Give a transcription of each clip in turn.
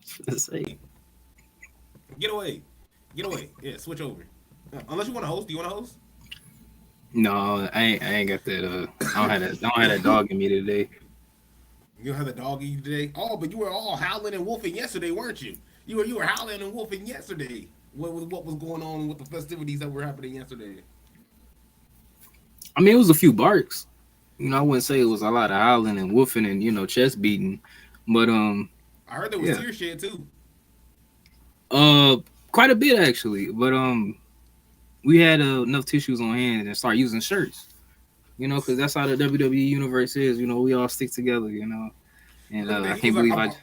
Say, Get away. Get away. Yeah, switch over. Unless you want to host. Do you want to host? no, I ain't got that. I don't have that dog in me today. You don't have the dog in you today? Oh, but you were all howling and wolfing yesterday, weren't you? You were howling and wolfing yesterday. What was going on with the festivities that were happening yesterday? I mean, it was a few barks. I wouldn't say it was a lot of howling and woofing and chest beating, but I heard there was yeah, tear shed too. uh, quite a bit actually. But we had enough tissues on hand and start using shirts. Because that's how the WWE universe is. We all stick together. And Look at that. I He was can't like, believe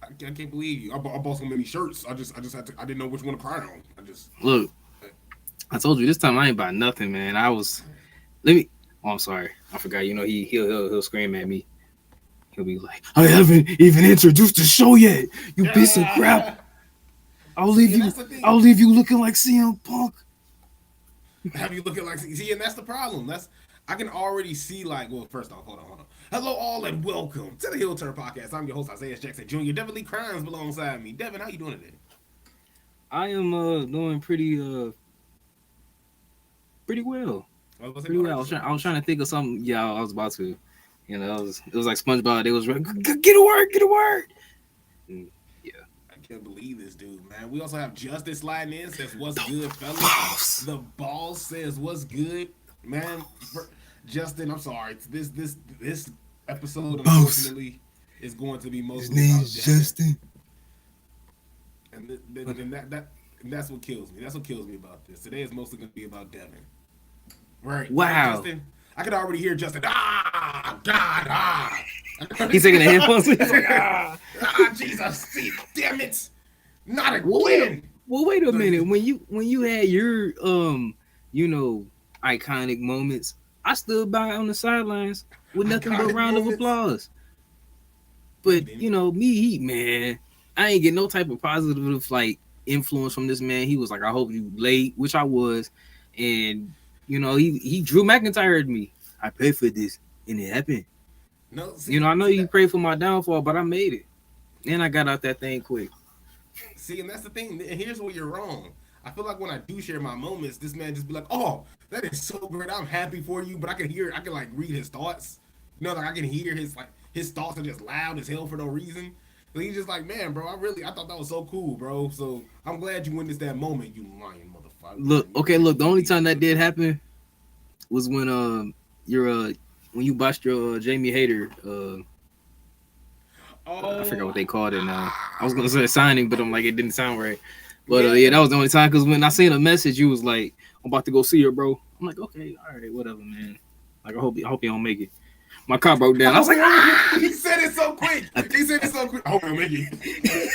I I can't believe you. I bought so many shirts. I just had to. I didn't know which one to cry on. I just. look. I told you this time I ain't buy nothing, man. I was let me. Oh, I'm sorry, I forgot. He'll scream at me. He'll be like, "I haven't even introduced the show yet. You piece of crap. I'll leave See, and you. that's the thing. I'll leave you looking like CM Punk." Have you looking like see, and that's the problem. That's I can already see like. Well, first off, hold on. Hello, all, and welcome to the Heel Turn Podcast. I'm your host Isaiah Jackson Jr. Devin Lee Crimes alongside me. Devin, how you doing today? I am doing pretty well. Pretty well. I was trying to think of something. Yeah, I was about to. It was like SpongeBob. They was get a word, get a word. Yeah. I can't believe this dude, man. We also have Justice sliding in, says what's good, fellas. Boss. The boss says what's good, man. Justin, I'm sorry. This episode, unfortunately, is going to be mostly about Justin. And that's what kills me. That's what kills me about this. Today is mostly going to be about Devin. Right. Wow. Right, Justin? I could already hear Justin. Ah, God, ah. He's taking the headphones. He's like, Jesus, damn it. Not Well, again. wait a minute. When you had your iconic moments, I stood by on the sidelines with nothing but Iconic round of moments? applause. But man, I ain't get no type of positive influence from this man. He was like, "I hope you late," which I was, and he Drew McIntyre at me. I paid for this, and it happened. No, see, I know you prayed for my downfall, but I made it, and I got out that thing quick. See, and that's the thing. And here's where you're wrong. I feel like when I do share my moments, this man just be like, "Oh, that is so great. I'm happy for you." But I can like read his thoughts. Like I can hear his thoughts are just loud as hell for no reason. So he's just like, "Man, bro, I thought that was so cool, bro. So I'm glad you witnessed that moment, you lying motherfucker." Look. The only time that did happen was when when you botched your Jamie Hayter. I forgot what they called it now. I was gonna say signing, but I'm like it didn't sound right. But yeah, that was the only time because when I seen a message, you was like, "I'm about to go see her, bro." I'm like, "Okay, all right, whatever, man." Like I hope you don't make it. My car broke down. I was like, He said it so quick. I hope you'll make it.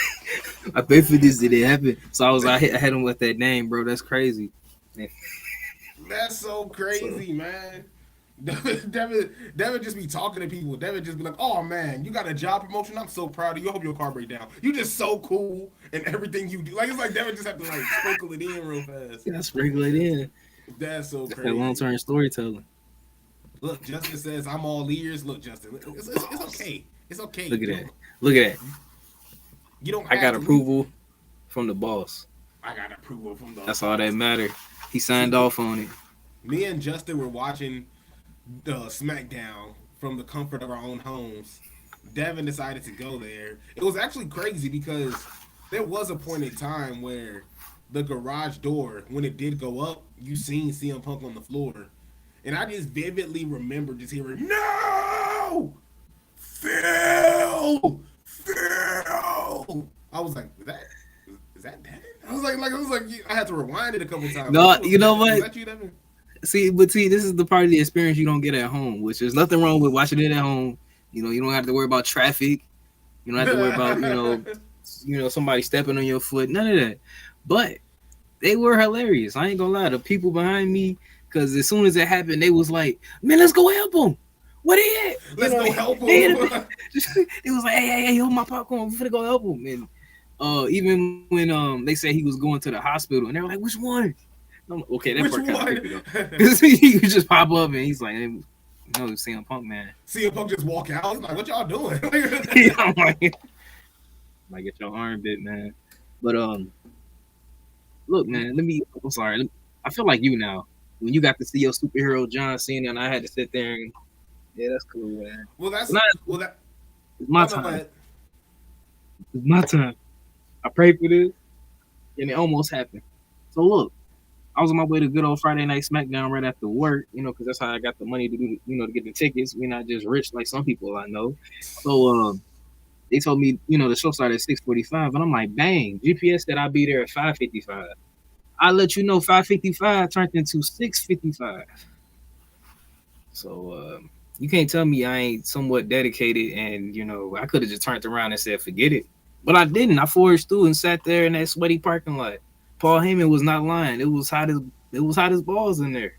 I paid for this. Did it happen? So I had him with that name, bro. That's crazy. That's so crazy, man. Devin just be talking to people. Devin just be like, "Oh man, you got a job promotion. I'm so proud of you. I hope your car break down. You just so cool and everything you do. Like it's like Devin just have to like sprinkle it in real fast. Yeah, sprinkle it in. That's so crazy. That long-term storytelling. Look, Justin says I'm all ears. Look, Justin, it's okay. It's okay. Look at that. Look at that. You don't. I got approval from the boss. I got approval from the. That's all that matter. He signed off on it. Me and Justin were watching SmackDown from the comfort of our own homes. Devin decided to go there. It was actually crazy because there was a point in time where the garage door, when it did go up, you seen CM Punk on the floor. And I just vividly remember just hearing, "No! Phil! Phil!" I was like, is that Devin? I was like, I had to rewind it a couple times. No, you know what? Is that you, Devin? See, this is the part of the experience you don't get at home, which is nothing wrong with watching it at home. You don't have to worry about traffic. You don't have to worry about, somebody stepping on your foot. None of that. But they were hilarious. I ain't gonna lie. The people behind me, because as soon as it happened, they was like, "Man, let's go help them. Where they at? Let's go help them." It was like, hey, hold my popcorn. We're finna go help them. And even when they said he was going to the hospital, and they were like, "Which one?" I'm like, okay, that part kind of creepy though. Because he just pop up and he's like, "Hey, CM Punk, man." CM Punk just walk out. He's like, "What y'all doing?" I'm like, Might get your arm bit, man. But look, man. Let me. I'm sorry. I feel like you now. When you got to see your superhero John Cena, and I had to sit there and yeah, that's cool, man. Well, But that's now well that. it's my Oh no, go time. ahead. It's my time. I prayed for this, and it almost happened. So look, I was on my way to good old Friday Night SmackDown right after work, because that's how I got the money to do, to get the tickets. We're not just rich like some people I know. So they told me, the show started at 6:45, and I'm like, bang, GPS said I'll be there at 5:55. I let you know 5:55 turned into 6:55. So you can't tell me I ain't somewhat dedicated, and I could have just turned around and said forget it, but I didn't. I forged through and sat there in that sweaty parking lot. Paul Heyman was not lying. It was hot as balls in there.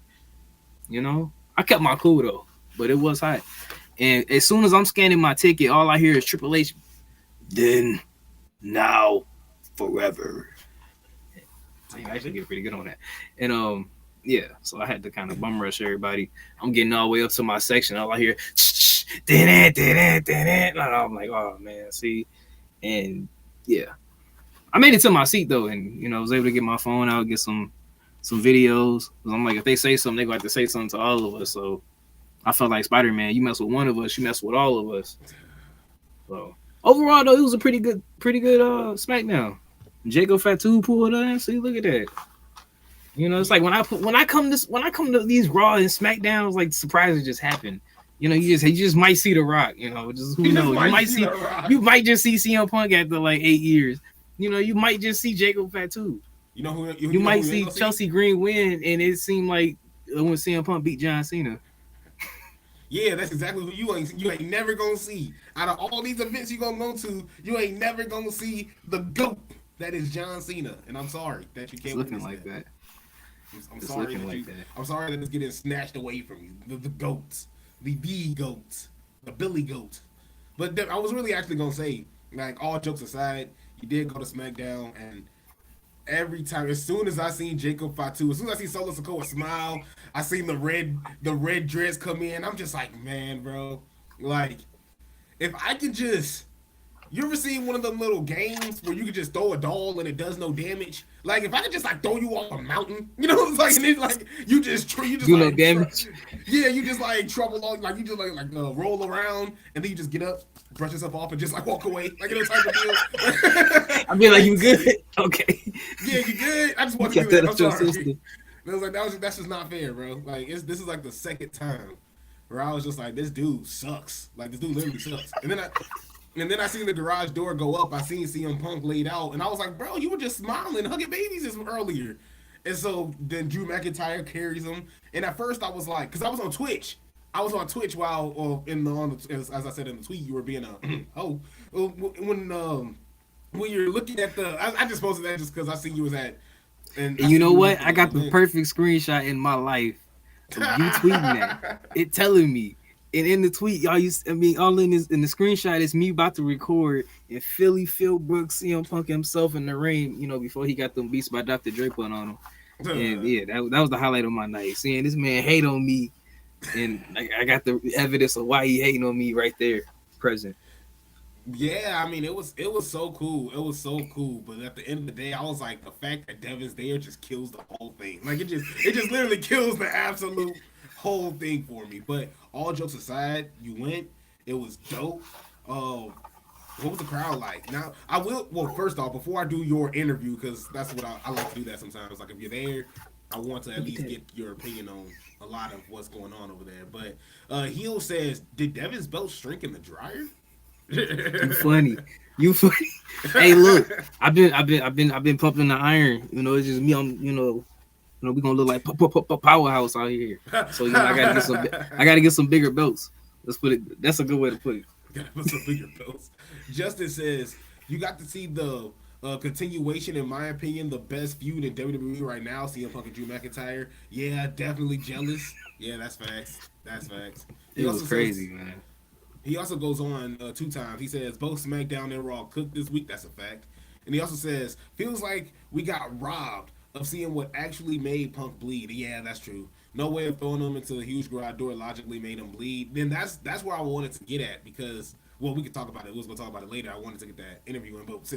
I kept my cool though, but it was hot. And as soon as I'm scanning my ticket, all I hear is Triple H. Then, now, forever. I actually get pretty good on that. And yeah, so I had to kind of bum rush everybody. I'm getting all the way up to my section. All I hear, and I'm like, oh man, see, and yeah, I made it to my seat though, and I was able to get my phone out, get some videos. Cause I'm like, if they say something, they gonna have to say something to all of us. So I felt like Spider-Man. You mess with one of us, you mess with all of us. So overall, though, it was a pretty good SmackDown. Jacob Fatu pulled in. See, look at that. It's like when I come to these Raw and SmackDowns, like surprises just happen. You just might see The Rock. Just who You just knows? You might might see see The Rock. you might just see CM Punk after like 8 years. You might just see Jacob Fatu. You know who You you know might who you ain't see gonna see? Chelsea Green win, and it seemed like when CM Punk beat John Cena. Yeah, that's exactly who you ain't never gonna see. Out of all these events you gonna go to, you ain't never gonna see the GOAT that is John Cena. And I'm sorry that you It's can't looking witness like that. that. I'm It's sorry looking that like you. that. I'm sorry that it's getting snatched away from you. The goats, the goats, the Billy Goat. But I was really actually gonna say, like all jokes aside, you did go to SmackDown, and every time, as soon as I seen Jacob Fatu, as soon as I see Solo Sikoa smile, I seen the red dress come in. I'm just like, man, bro, like if I could just you ever seen one of them little games where you could just throw a doll and it does no damage? Like if I could just like throw you off a mountain, it's like and then like you just Do no like damage. yeah, you just like trouble all like you just roll around and then you just get up, brush yourself off, and just like walk away, like type of deal. I mean, like Like you good? Okay. yeah, you good? I just You want to kept do that that. I'm up your sorry. sister. And I was like, that's just not fair, bro. Like this is like the second time where I was just like, this dude sucks. Like this dude literally sucks. And then I seen the garage door go up. I seen CM Punk laid out, and I was like, bro, you were just smiling, hugging babies this earlier. And so then Drew McIntyre carries him. And at first I was like, because I was on Twitch. I was on Twitch while as I said in the tweet, you were being a oh when you're looking at I just posted that just because I see you was at and And I you see know you was what? at I the got the event. perfect screenshot in my life of you tweeting that. It telling me. And in the tweet, all in the screenshot is me about to record and Phil Brooks, CM Punk himself in the ring, before he got them beats by Dr. Dre put on him. And yeah, that was the highlight of my night. Seeing this man hate on me, and I got the evidence of why he hating on me right there, present. Yeah, I mean it was so cool. It was so cool. But at the end of the day, I was like, the fact that Devin's there just kills the whole thing. Like it just literally kills the absolute whole thing for me. But all jokes aside, you went. It was dope. What was the crowd like? Now I will. Well, first off, before I do your interview, because that's what I like to do that sometimes. Like if you're there, I want to at Look at least that. get your opinion on a lot of what's going on over there. But Heel says, did Devin's belt shrink in the dryer? You funny. You funny. Hey, look, I've been pumping the iron. It's just me. We gonna look like powerhouse out here. So I gotta get some. I gotta get some bigger belts. Let's put it. That's a good way to put it. Gotta put some bigger belts. Justin says you got to see the continuation, in my opinion, the best feud in WWE right now. CM Punk and Drew McIntyre. Yeah, definitely jealous. Yeah, that's facts. That's facts. He It was also says crazy, man. he also goes on two times. He says both SmackDown and Raw cooked this week. That's a fact. And he also says feels like we got robbed of seeing what actually made Punk bleed. Yeah, that's true. No way of throwing him into the huge garage door logically made him bleed. Then that's where I wanted to get at because well, we could talk about it. We was gonna talk about it later. I wanted to get that interview in, but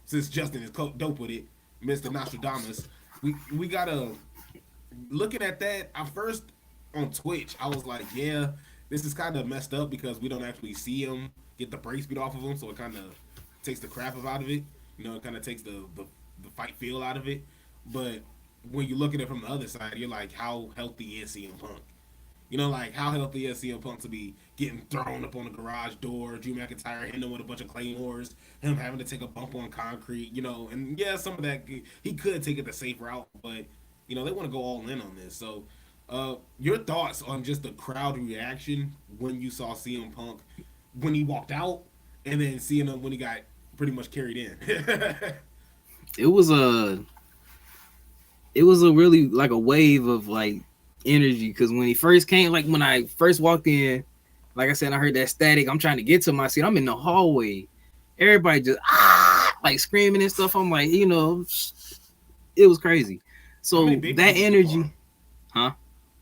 since Justin is dope with it, Mr. Nostradamus, we gotta looking at that. I first on Twitch, I was like, yeah, this is kind of messed up because we don't actually see him get the brakes beat off of him, so it kind of takes the crap out of it. You know, it kind of takes the fight feel out of it. But when you look at it from the other side, you're like, how healthy is CM Punk? You know, like how healthy is CM Punk to be getting thrown up on the garage door, Drew McIntyre hitting him with a bunch of claymores, him having to take a bump on concrete, you know, and yeah, some of that he could take it the safe route, but you know they want to go all in on this. So, your thoughts on just the crowd reaction when you saw CM Punk when he walked out, and then seeing him when he got pretty much carried in. It was a really like a wave of like energy because when he first came, like when I first walked in, like I said, I heard that static. I'm trying to get to my seat. I'm in the hallway. Everybody just like screaming and stuff. I'm like, you know, it was crazy. So that energy, huh?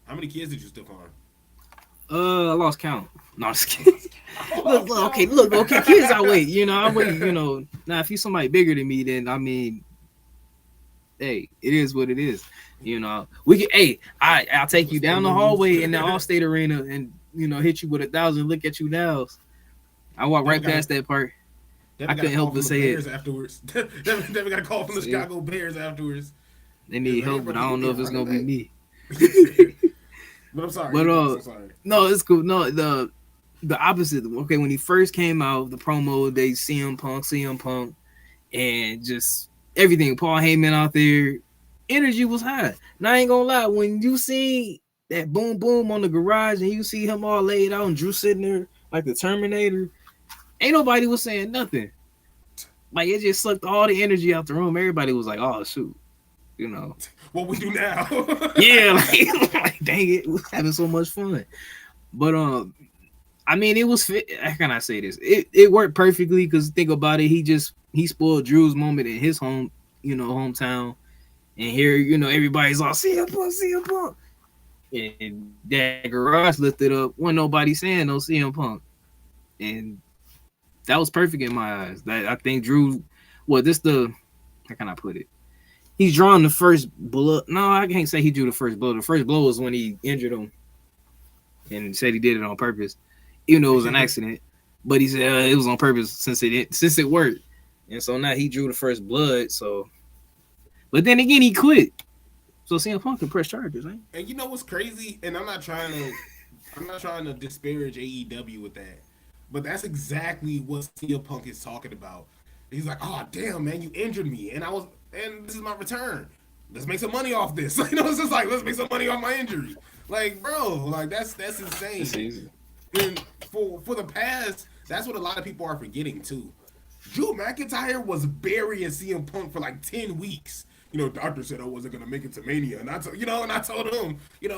How many kids did you stiff on? I lost count. No, I'm just kidding. look, okay, kids, I wait. You know, I wait. You know, now if he's somebody bigger than me, then I mean, hey, it is what it is. You know, we can. Hey, I'll take you down the hallway in the Allstate Arena and you know hit you with 1,000. Look at you now. I walked right past that part. I couldn't help but say it. Afterwards, Devin got a call from the Chicago Bears afterwards. They need help, but I don't know if it's gonna be me. But I'm sorry. But I'm sorry. No, it's cool. No, the opposite. Okay, when he first came out, the promo, they CM Punk, and just everything. Paul Heyman out there, energy was high. And I ain't gonna lie, when you see that boom boom on the garage and you see him all laid out and Drew sitting there like the Terminator, ain't nobody was saying nothing. Like it just sucked all the energy out the room. Everybody was like, "Oh shoot," you know. What we do now? Yeah, like dang it, we're having so much fun. But I mean, it was. How can I say this? It worked perfectly because think about it. He spoiled Drew's moment in his hometown, and here everybody's all CM Punk, and that garage lifted up. Wasn't nobody saying no CM Punk, and that was perfect in my eyes. That I think Drew. Well, how can I put it? He's drawn the first blood. No, I can't say he drew the first blow. The first blow was when he injured him and said he did it on purpose, even though it was an accident. But he said it was on purpose since it worked. And so now he drew the first blood. So, but then again, he quit. So CM Punk can press charges, right? And you know what's crazy? And I'm not trying to disparage AEW with that, but that's exactly what CM Punk is talking about. He's like, "Oh damn, man, you injured me, and this is my return. Let's make some money off this." You know, it's just like let's make some money off my injury. Like, bro, like that's insane. That's easy. And for the past, that's what a lot of people are forgetting too. Drew McIntyre was burying CM Punk for like 10 weeks. You know, doctor said I wasn't gonna make it to Mania, and I told him, you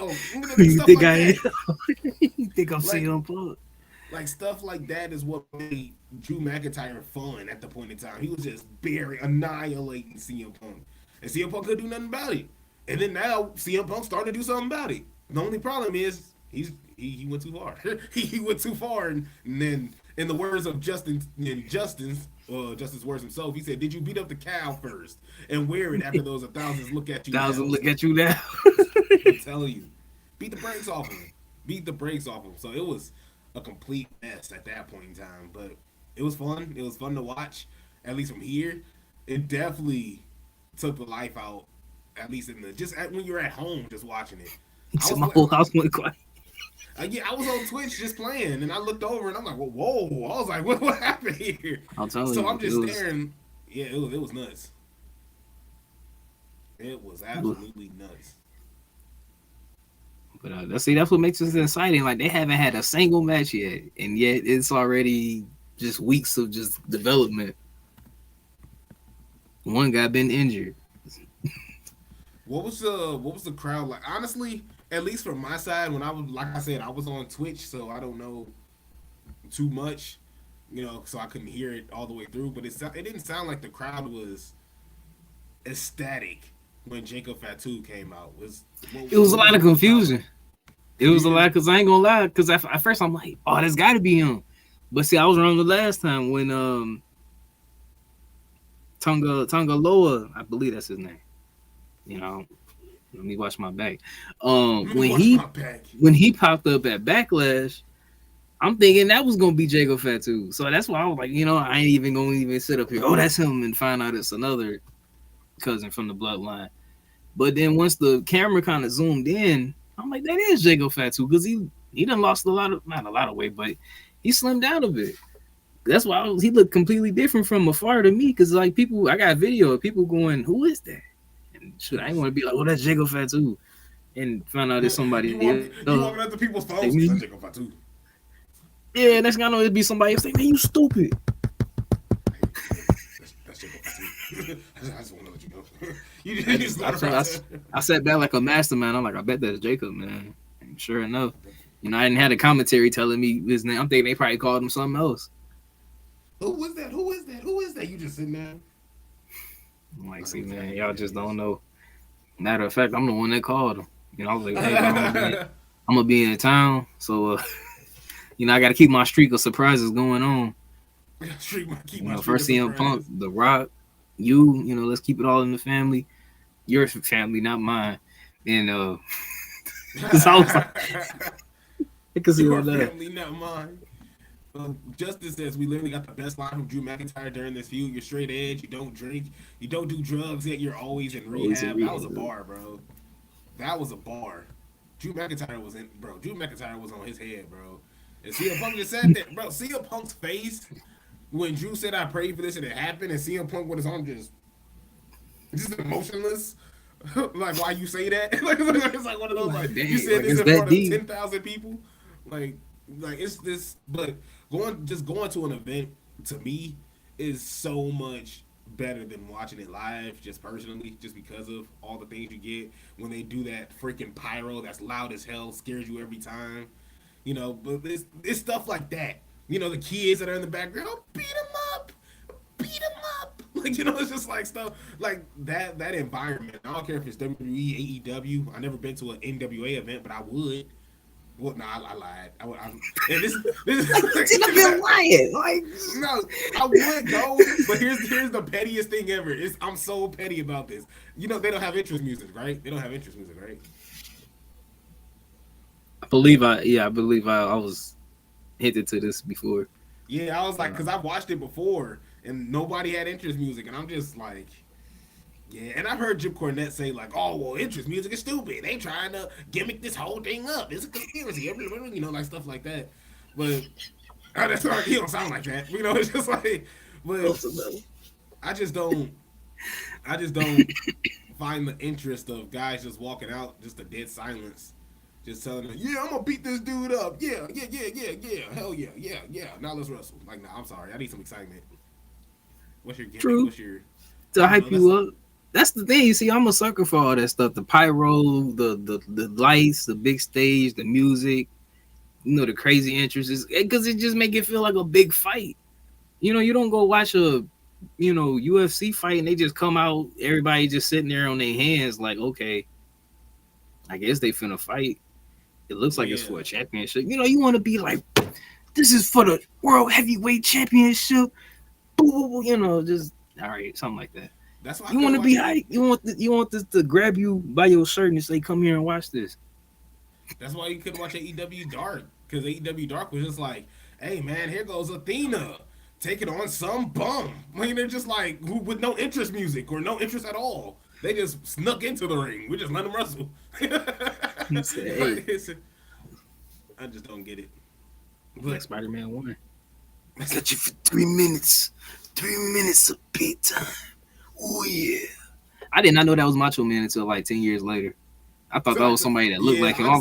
stuff think like you think I'm CM Punk? Like stuff like that is what made Drew McIntyre fun at the point in time. He was just annihilating CM Punk, and CM Punk couldn't do nothing about it. And then now CM Punk started to do something about it. The only problem is he went too far. he went too far, and then in the words of Justin's words himself, he said, "Did you beat up the cow first and wear it after those 1,000s look at you? Look at you now." I'm telling you, beat the brakes off him. So it was a complete mess at that point in time, but it was fun. It was fun to watch, at least from here. It definitely took the life out, at least when you're at home just watching it. My whole house went quiet. I was on Twitch just playing, and I looked over, and I'm like, whoa. I was like, what happened here? I'm telling you. So I'm just staring. Yeah, it was nuts. It was absolutely nuts. But that's what makes this exciting. Like they haven't had a single match yet, and yet it's already just weeks of just development. One guy been injured. What was the crowd like? Honestly, at least from my side, when I was on Twitch, so I don't know too much, so I couldn't hear it all the way through. But it didn't sound like the crowd was ecstatic when Jacob Fatu came out. It was a lot of confusion. It was a lot because I ain't gonna lie. Because at first I'm like, oh, that's got to be him. But see, I was wrong the last time when Tonga Loa, I believe that's his name. You know, let me watch my back. Let me When watch he my back. when he popped up at Backlash, I'm thinking that was gonna be Jago Fatu. So that's why I was like, I ain't even gonna even sit up here. Oh, that's him, and find out it's another cousin from the bloodline. But then once the camera kind of zoomed in, I'm like, that is Jago Fatu because he done lost not a lot of weight, but he slimmed down a bit. That's why he looked completely different from afar to me. Because like people, I got video of people going, "Who is that?" And shoot, I ain't want to be like, "Oh, that's Jago Fatu," and find out it's somebody else. You walking up to people's Like, phones? That's Jacob Fatu. yeah, next thing I know, it'd be somebody else like, "Man, you stupid." That's Jacob Fatu. I just want to let you know. You just I sat back like a mastermind. I'm like, I bet that's Jacob, man. And sure enough, I didn't have a commentary telling me his name. I'm thinking they probably called him something else. Who was that? Who is that? Who is that? You just sitting there. I'm like, see, man, y'all just don't know. Matter of fact, I'm the one that called him. I was like, hey, bro, I'm gonna be in town, so I got to keep my streak of surprises going on. First CM Punk, The Rock, let's keep it all in the family. Your family, not mine. And because I was like, because your family, not mine. Justice says we literally got the best line from Drew McIntyre during this feud. You're straight edge. You don't drink. You don't do drugs. Yet you're always in rehab. That was a bar, bro. That was a bar. Drew McIntyre was on his head, bro. And CM Punk just said that, bro. CM Punk's face when Drew said, "I prayed for this," and it happened, and CM Punk with his arm just emotionless. Like, why you say that? It's like one of those, like, you said this in front of 10,000 people. Like it's this, but going to an event to me is so much better than watching it live, just personally, just because of all the things you get when they do that freaking pyro that's loud as hell, scares you every time. But it's stuff like that. The kids that are in the background, oh, beat them up. Like, it's just like stuff like that environment. I don't care if it's WWE, AEW. I've never been to an NWA event, but I would. Well, no, I lied. And this I've been lying. Like, no, I would go, but here's the pettiest thing ever. I'm so petty about this. They don't have interest music, right? They don't have interest music, right? I believe I was hinted to this before. Yeah, I was like, because I've watched it before, and nobody had interest music, and I'm just like, yeah. And I've heard Jim Cornette say, like, oh, well, interest music is stupid. They trying to gimmick this whole thing up. It's a conspiracy. Like stuff like that. But that's not, he don't sound like that. It's just like, but I just don't find the interest of guys just walking out, just a dead silence. Just telling them, yeah, I'm gonna beat this dude up. Yeah, hell yeah. Now let's wrestle. Like, nah, I'm sorry, I need some excitement. What's your gimmick? True. To hype you up. That's the thing. You see, I'm a sucker for all that stuff. The pyro, the lights, the big stage, the music. The crazy entrances, because it just make it feel like a big fight. You don't go watch a UFC fight and they just come out, everybody just sitting there on their hands like, okay, I guess they finna fight. It looks like it's for a championship. You want to be like, this is for the World Heavyweight Championship. Just all right, something like that. That's why you want to be hype. You want this to grab you by your shirt and say, "Come here and watch this." That's why you couldn't watch AEW Dark, because AEW Dark was just like, hey man, here goes Athena taking on some bum. They're just like with no interest music or no interest at all. They just snuck into the ring. We just let them wrestle. I just don't get it. Like Spider-Man 1. I got you for 3 minutes. 3 minutes of beat time. Oh yeah. I did not know that was Macho Man until like 10 years later. I thought that was somebody that looked like him. I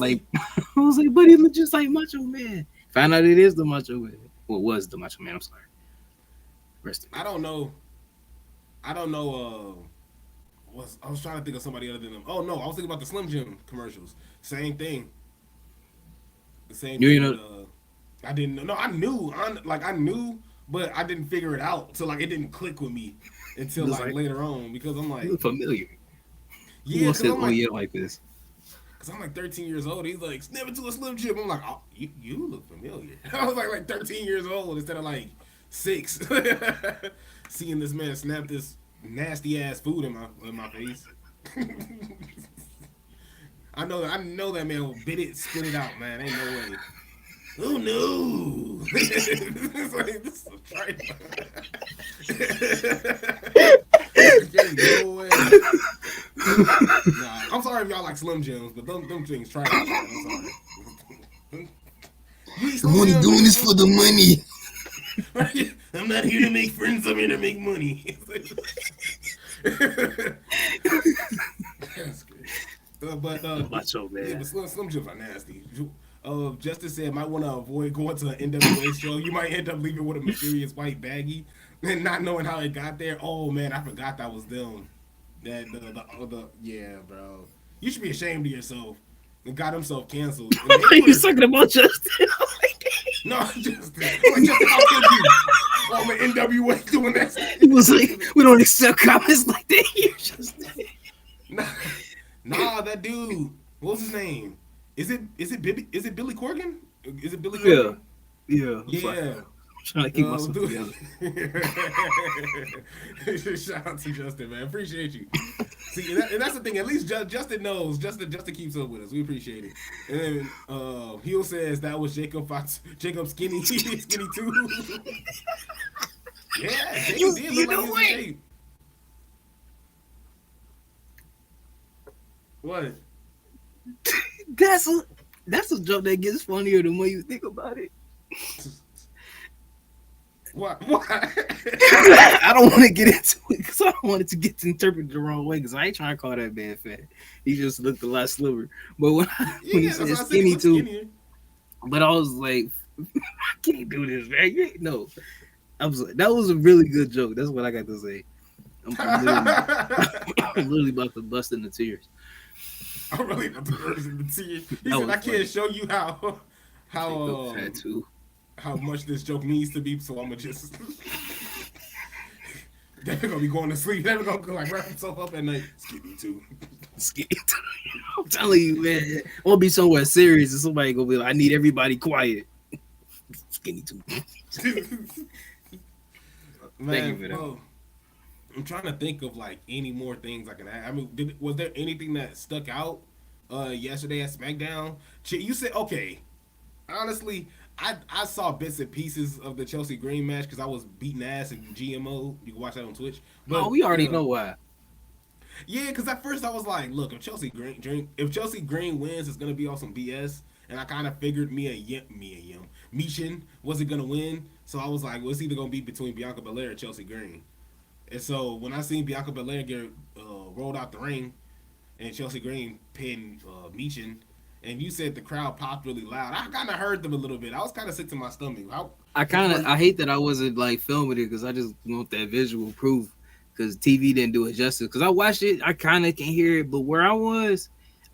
was like, but he looked just like Macho Man. Found out it is the Macho Man. Well, it was the Macho Man. I'm sorry. Rest in peace. I don't know. I was trying to think of somebody other than them. Oh no, I was thinking about the Slim Jim commercials. Same thing. The same thing. I didn't know. No, I knew. I knew, but I didn't figure it out. So it didn't click with me until later on, because I'm like, familiar. Yeah, because I'm like this. Cause I'm like 13 years old. He's like, snap into a Slim Jim. I'm like, oh, you look familiar. I was like 13 years old instead of like 6. Seeing this man snap this nasty ass food in my face. I know that man will bit it, spit it out, man. Ain't no way. Oh no! It's like, this is no way. Nah, I'm sorry if y'all like Slim Jims, but them things try. I'm sorry. I'm only doing this for the money. I'm not here to make friends. I'm here to make money. That's great. Macho man. Yeah, but Slim Jims are nasty. Justice said might want to avoid going to an NWA show. You might end up leaving with a mysterious white baggie and not knowing how it got there. Oh man, I forgot that was them. That yeah, bro. You should be ashamed of yourself. And got himself canceled. He's talking about Justin. No, Justin. Like, Justin, how could you? Oh, my NWA doing that. He was like, we don't accept comments like that here, Justin. Nah, that dude. What's his name? Is it Billy Corgan? Is it Billy Corgan? Yeah. Yeah. I'm trying to keep myself together. Shout out to Justin, man. Appreciate you. See, and that's the thing. At least Justin knows. Justin keeps up with us. We appreciate it. And then Heel says that was Jacob skinny too. Yeah, Jacob did look like he was in shape. What? That's a joke that gets funnier the more you think about it. What? I don't want to get into it because I don't want it to get interpreted the wrong way. Because I ain't trying to call that man fat. He just looked a lot slimmer. But when he said skinny too, but I was like, I can't do this, man. No, I was like, that was a really good joke. That's what I got to say. I'm literally about to bust into tears. I'm really about to burst into tears. He said, I can't show you how much this joke needs to be, so I'm gonna just Devin gonna be going to sleep. Devin gonna like wrap himself up at night. Skinny too. I'm telling you, man. I'm gonna be somewhere serious and somebody gonna be like, I need everybody quiet. Skinny too. Man, thank you for that. Bro, I'm trying to think of like any more things I can add. I mean, was there anything that stuck out yesterday at SmackDown? You said, okay, honestly, I saw bits and pieces of the Chelsea Green match because I was beating ass in GMO. You can watch that on Twitch. But, we already know why. Yeah, because at first I was like, look, if Chelsea Green wins, it's gonna be on some BS. And I kind of figured Michin wasn't gonna win, so I was like, well, it's either gonna be between Bianca Belair or Chelsea Green. And so when I seen Bianca Belair get rolled out the ring and Chelsea Green pinned Michin, and you said the crowd popped really loud, I kind of heard them a little bit. I was kind of sick to my stomach. I hate that I wasn't like filming it because I just want that visual proof because TV didn't do it justice. Because I watched it, I kind of can hear it, but where I was,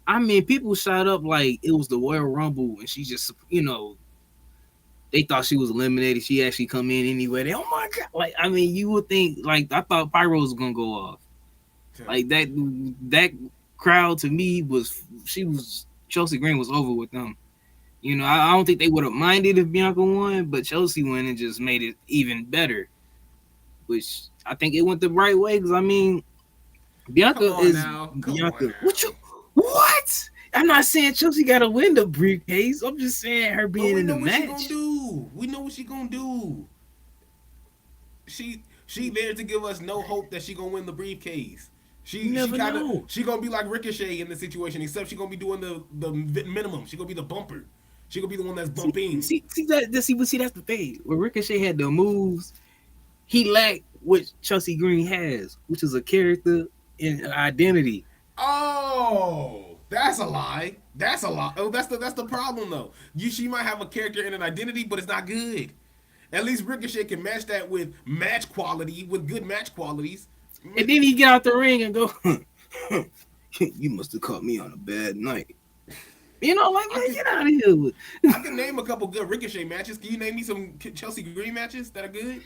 I mean, people shot up like it was the Royal Rumble and she just, they thought she was eliminated. She actually come in anyway. Oh my God. Like, I mean, you would think, like, I thought Pyro was going to go off. Like, that crowd to me Chelsea Green was over with them. I don't think they would have minded if Bianca won, but Chelsea won and just made it even better. Which I think it went the right way because, I mean, Bianca is Bianca. What? I'm not saying Chelsea got to win the briefcase. I'm just saying her being in the match. We know what she gonna do. She there to give us no hope that she gonna win the briefcase. She gonna be like Ricochet in the situation, except she gonna be doing the minimum. She gonna be the bumper. She gonna be the one that's bumping. See that's the thing. When Ricochet had the moves, he lacked what Chelsea Green has, which is a character and an identity. Oh, that's a lie. Oh, that's the problem though. She might have a character and an identity, but it's not good. At least Ricochet can match that with match quality, with good match qualities. And then he get out the ring and go, you must have caught me on a bad night. Man, get out of here. I can name a couple good Ricochet matches. Can you name me some Chelsea Green matches that are good?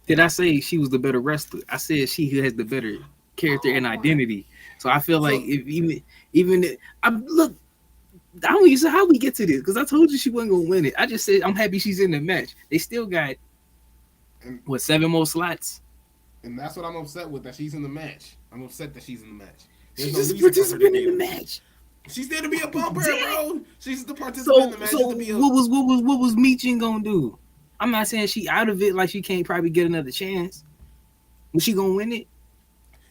Did I say she was the better wrestler? I said she has the better character and identity. So I feel like So if I look, I don't even say how we get to this because I told you she wasn't gonna win it. I just said I'm happy she's in the match. They still got and, what 7 more slots. and that's what I'm upset with, that she's in the match. I'm upset that she's in the match. There's She's no just a reason for her to participant in be the in the match. match. She's there to be a bumper, Damn. bro. She's the participant in So the match. so Just to be a. what was Michin gonna do? I'm not saying she out of it like she can't probably get another chance. Was she gonna win it?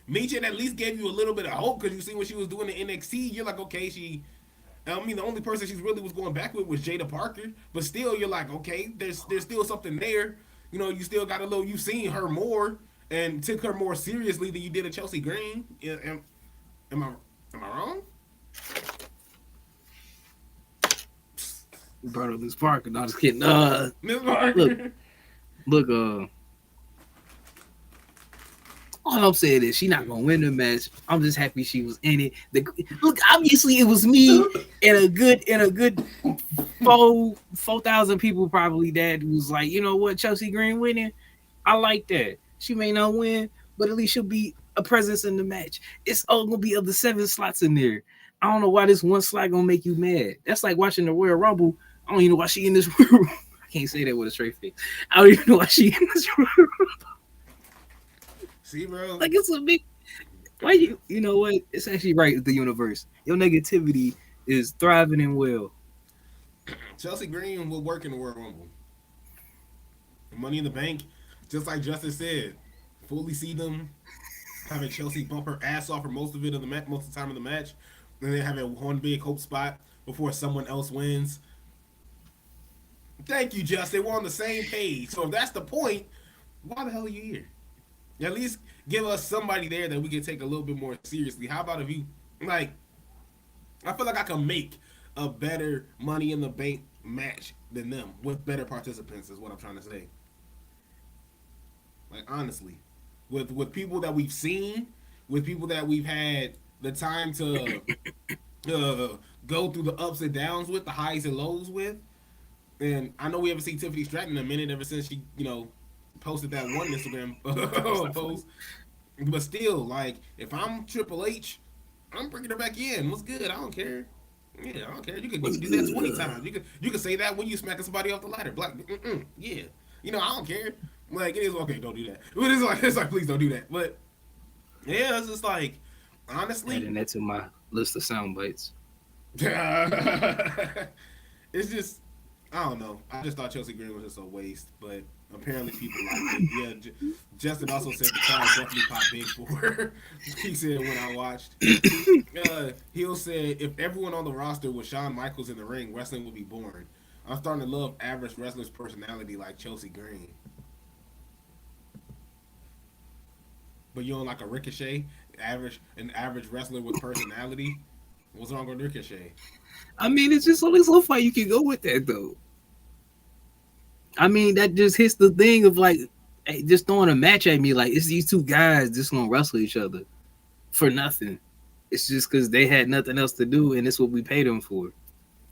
Michin at least gave you a little bit of hope because you see what she was doing in NXT. You're like, okay, she. I mean, the only person she really was going back with was Jada Parker, but still, you're like, okay, there's still something there. You know, you still got a little. You've seen her more and took her more seriously than you did at Chelsea Green. Am I am I wrong? Brought up this Parker. No, just kidding. Miss Parker. Look. All I'm saying is she not gonna win the match. I'm just happy she was in it. Look, obviously it was me and a good 4,000 people probably that was like, you know what, Chelsea Green winning. I like that. She may not win, but at least she'll be a presence in the match. It's all gonna be of the 7 slots in there. I don't know why this one slot gonna make you mad. That's like watching the Royal Rumble. I don't even know why she in this room. I can't say that with a straight face. I don't even know why she in this room. See, bro. Like it's a big. Why you know what? It's actually right with the universe. Your negativity is thriving and well. Chelsea Green will work in the Royal Rumble. Money in the Bank, just like Justin said, fully see them having Chelsea bump her ass off for most of it in the match, most of the time in the match, and then having one big hope spot before someone else wins. Thank you, Justin. We're on the same page. So if that's the point, why the hell are you here? At least give us somebody there that we can take a little bit more seriously. How about if you, like, I feel like I can make a better Money in the Bank match than them with better participants, is what I'm trying to say. Like, honestly, with people that we've seen, with people that we've had the time to go through the ups and downs with, the highs and lows with. And I know we haven't seen Tiffany Stratton in a minute ever since she, posted that one Instagram post. But still, like, if I'm Triple H, I'm bringing her back in. What's good? I don't care. Yeah, I don't care. You can do that 20 times. You can say that when you smacking somebody off the ladder. Black, yeah. I don't care. Like, it is okay. Don't do that. But it's like, please don't do that. But yeah, it's just like, honestly, Adding that to my list of sound bites. It's just, I don't know. I just thought Chelsea Green was just a waste, but apparently people like it. Yeah, Justin also said the crowd definitely popped big for her. He said when I watched. He'll say if everyone on the roster was Shawn Michaels in the ring, wrestling would be boring. I'm starting to love average wrestlers' personality like Chelsea Green. But you don't like a Ricochet, an average wrestler with personality. What's wrong with Ricochet? I mean, it's just only so far you can go with that, though. I mean, that just hits the thing of like, hey, just throwing a match at me. Like, it's these two guys just gonna wrestle each other for nothing. It's just because they had nothing else to do, and it's what we paid them for.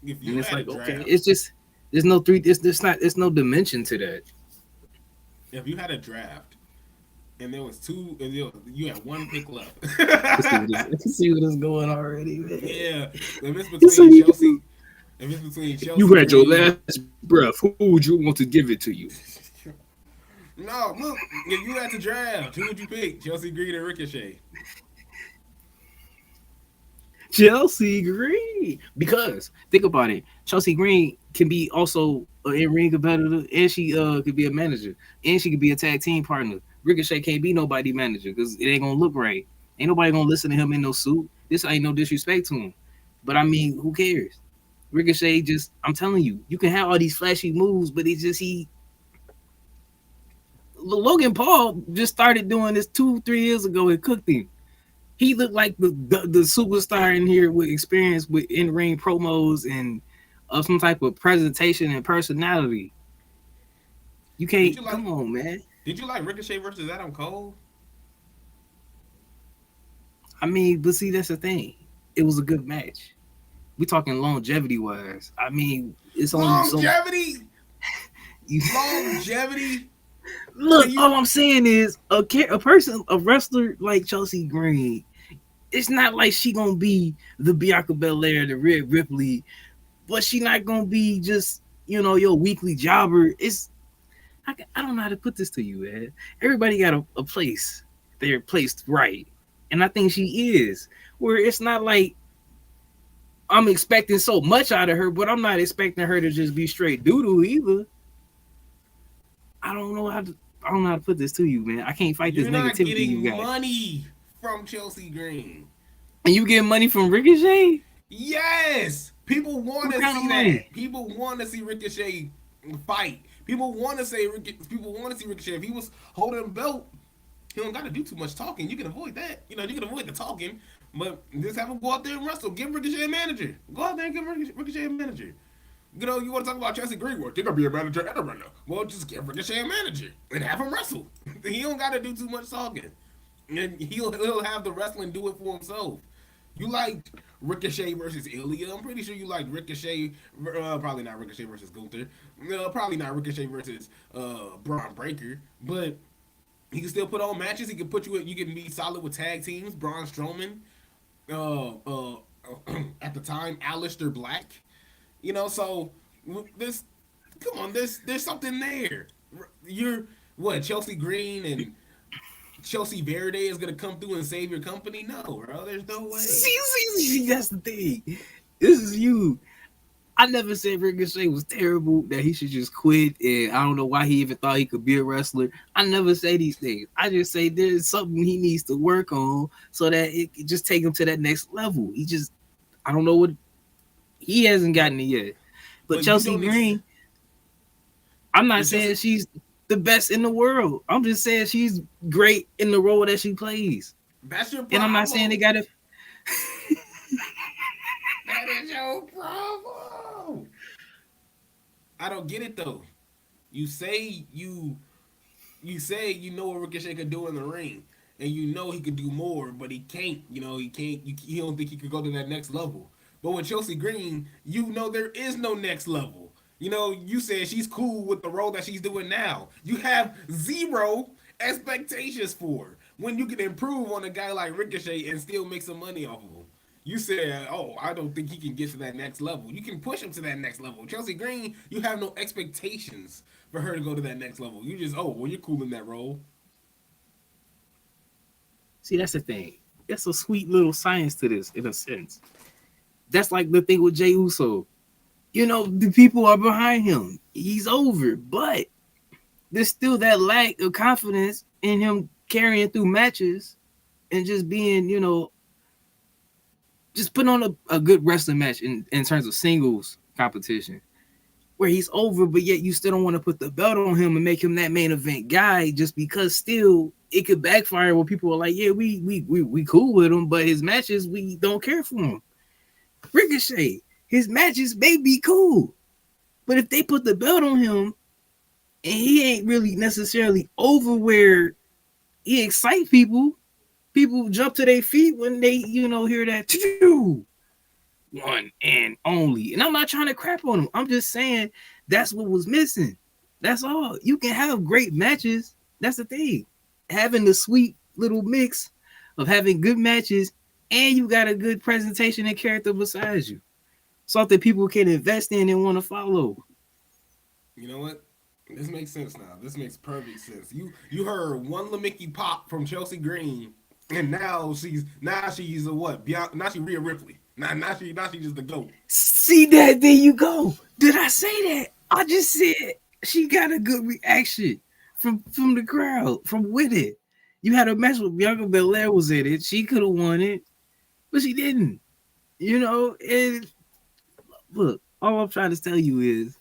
If you And it's had like, a draft, okay, it's just there's no three. It's no dimension to that. if you had a draft and there was two, and you had one pick left. See what is going already, man. Yeah, if it's between Chelsea, you had your last breath. Who would you want to give it to you? No, look, if you had to draft, who would you pick? Chelsea Green or Ricochet? Chelsea Green. Because think about it, Chelsea Green can be also an in-ring competitor, and she could be a manager, and she could be a tag team partner. Ricochet can't be nobody manager because it ain't gonna look right. Ain't nobody gonna listen to him in no suit. This ain't no disrespect to him. But I mean, who cares? Ricochet just, I'm telling you, you can have all these flashy moves, but it's just Logan Paul just started doing this 2-3 years ago and cooked him. He looked like the superstar in here with experience with in-ring promos and some type of presentation and personality. You can't, come on, man. Did you like Ricochet versus Adam Cole? I mean, but see, that's the thing. It was a good match. We talking longevity-wise. I mean, it's only longevity. Longevity. Look, all I'm saying is a wrestler like Chelsea Green it's not like she gonna be the Bianca Belair, the Rhea Ripley, but she not gonna be just your weekly jobber. I don't know how to put this to you, man. Everybody got a place. They're placed right, and I think she is. Where it's not like I'm expecting so much out of her, but I'm not expecting her to just be straight doodoo either. I don't know how to. I don't know how to put this to you, man. I can't fight this You're not negativity you getting got. money from Chelsea Green. And you get money from Ricochet? Yes, people want What to kind of see money? that. People want to see Ricochet fight. People want to say people want to see Ricochet. If he was holding a belt, he don't got to do too much talking. You can avoid that. You can avoid the talking, but just have him go out there and wrestle. Give Ricochet a manager. Go out there and give Ricochet a manager. You want to talk about Chelsea Green? Well, they're gonna be a manager and a runner. Well, just give Ricochet a manager and have him wrestle. He don't got to do too much talking, and he'll have the wrestling do it for himself. You liked Ricochet versus Ilya. I'm pretty sure you liked Ricochet. Probably not Ricochet versus Gunther. Probably not Ricochet versus Braun Breaker. But he can still put on matches. He can put you. You can be solid with tag teams. Braun Strowman. Uh, uh, at the time, Aleister Black. So this. Come on, there's something there. You're what Chelsea Green and Chelsea Verde is gonna come through and save your company? No, bro. There's no way. See, that's the thing. This is you. I never said Ricochet was terrible, that he should just quit, and I don't know why he even thought he could be a wrestler. I never say these things. I just say there's something he needs to work on so that it can just take him to that next level. I don't know what, he hasn't But gotten it yet. But but you Chelsea don't. Green, I'm not But saying Chelsea. she's the best in the world. I'm just saying she's great in the role that she plays. That's your And I'm not saying they problem. got to. That is your problem. I don't get it though. You say you say you know what Ricochet could do in the ring, and you know he could do more, but he can't. He can't. He don't think he could go to that next level. But with Chelsea Green, you know there is no next level. You said she's cool with the role that she's doing now. You have zero expectations for her when you can improve on a guy like Ricochet and still make some money off of him. You said, "Oh, I don't think he can get to that next level." You can push him to that next level. Chelsea Green, you have no expectations for her to go to that next level. You just, oh, well, you're cool in that role. See, that's the thing. That's a sweet little science to this, in a sense. That's like the thing with Jey Uso. The people are behind him. He's over, but there's still that lack of confidence in him carrying through matches and just being, just putting on a good wrestling match in terms of singles competition where he's over, but yet you still don't want to put the belt on him and make him that main event guy just because still it could backfire when people are like, yeah, we cool with him, but his matches, we don't care for him. Ricochet, his matches may be cool, but if they put the belt on him and he ain't really necessarily over where he excites people jump to their feet when they, hear that one and only. And I'm not trying to crap on him. I'm just saying that's what was missing. That's all. You can have great matches. That's the thing. Having the sweet little mix of having good matches and you got a good presentation and character besides you. Something people can invest in and want to follow. You know what? This makes sense now. This makes perfect sense. You heard one Lamicki pop from Chelsea Green, and now she's a what? Now she Rhea Ripley. Now she just the goat. See that? There you go. Did I say that? I just said she got a good reaction from the crowd, from with it. You had a match with Bianca Belair was in it. She could have won it, but she didn't. And look, all I'm trying to tell you is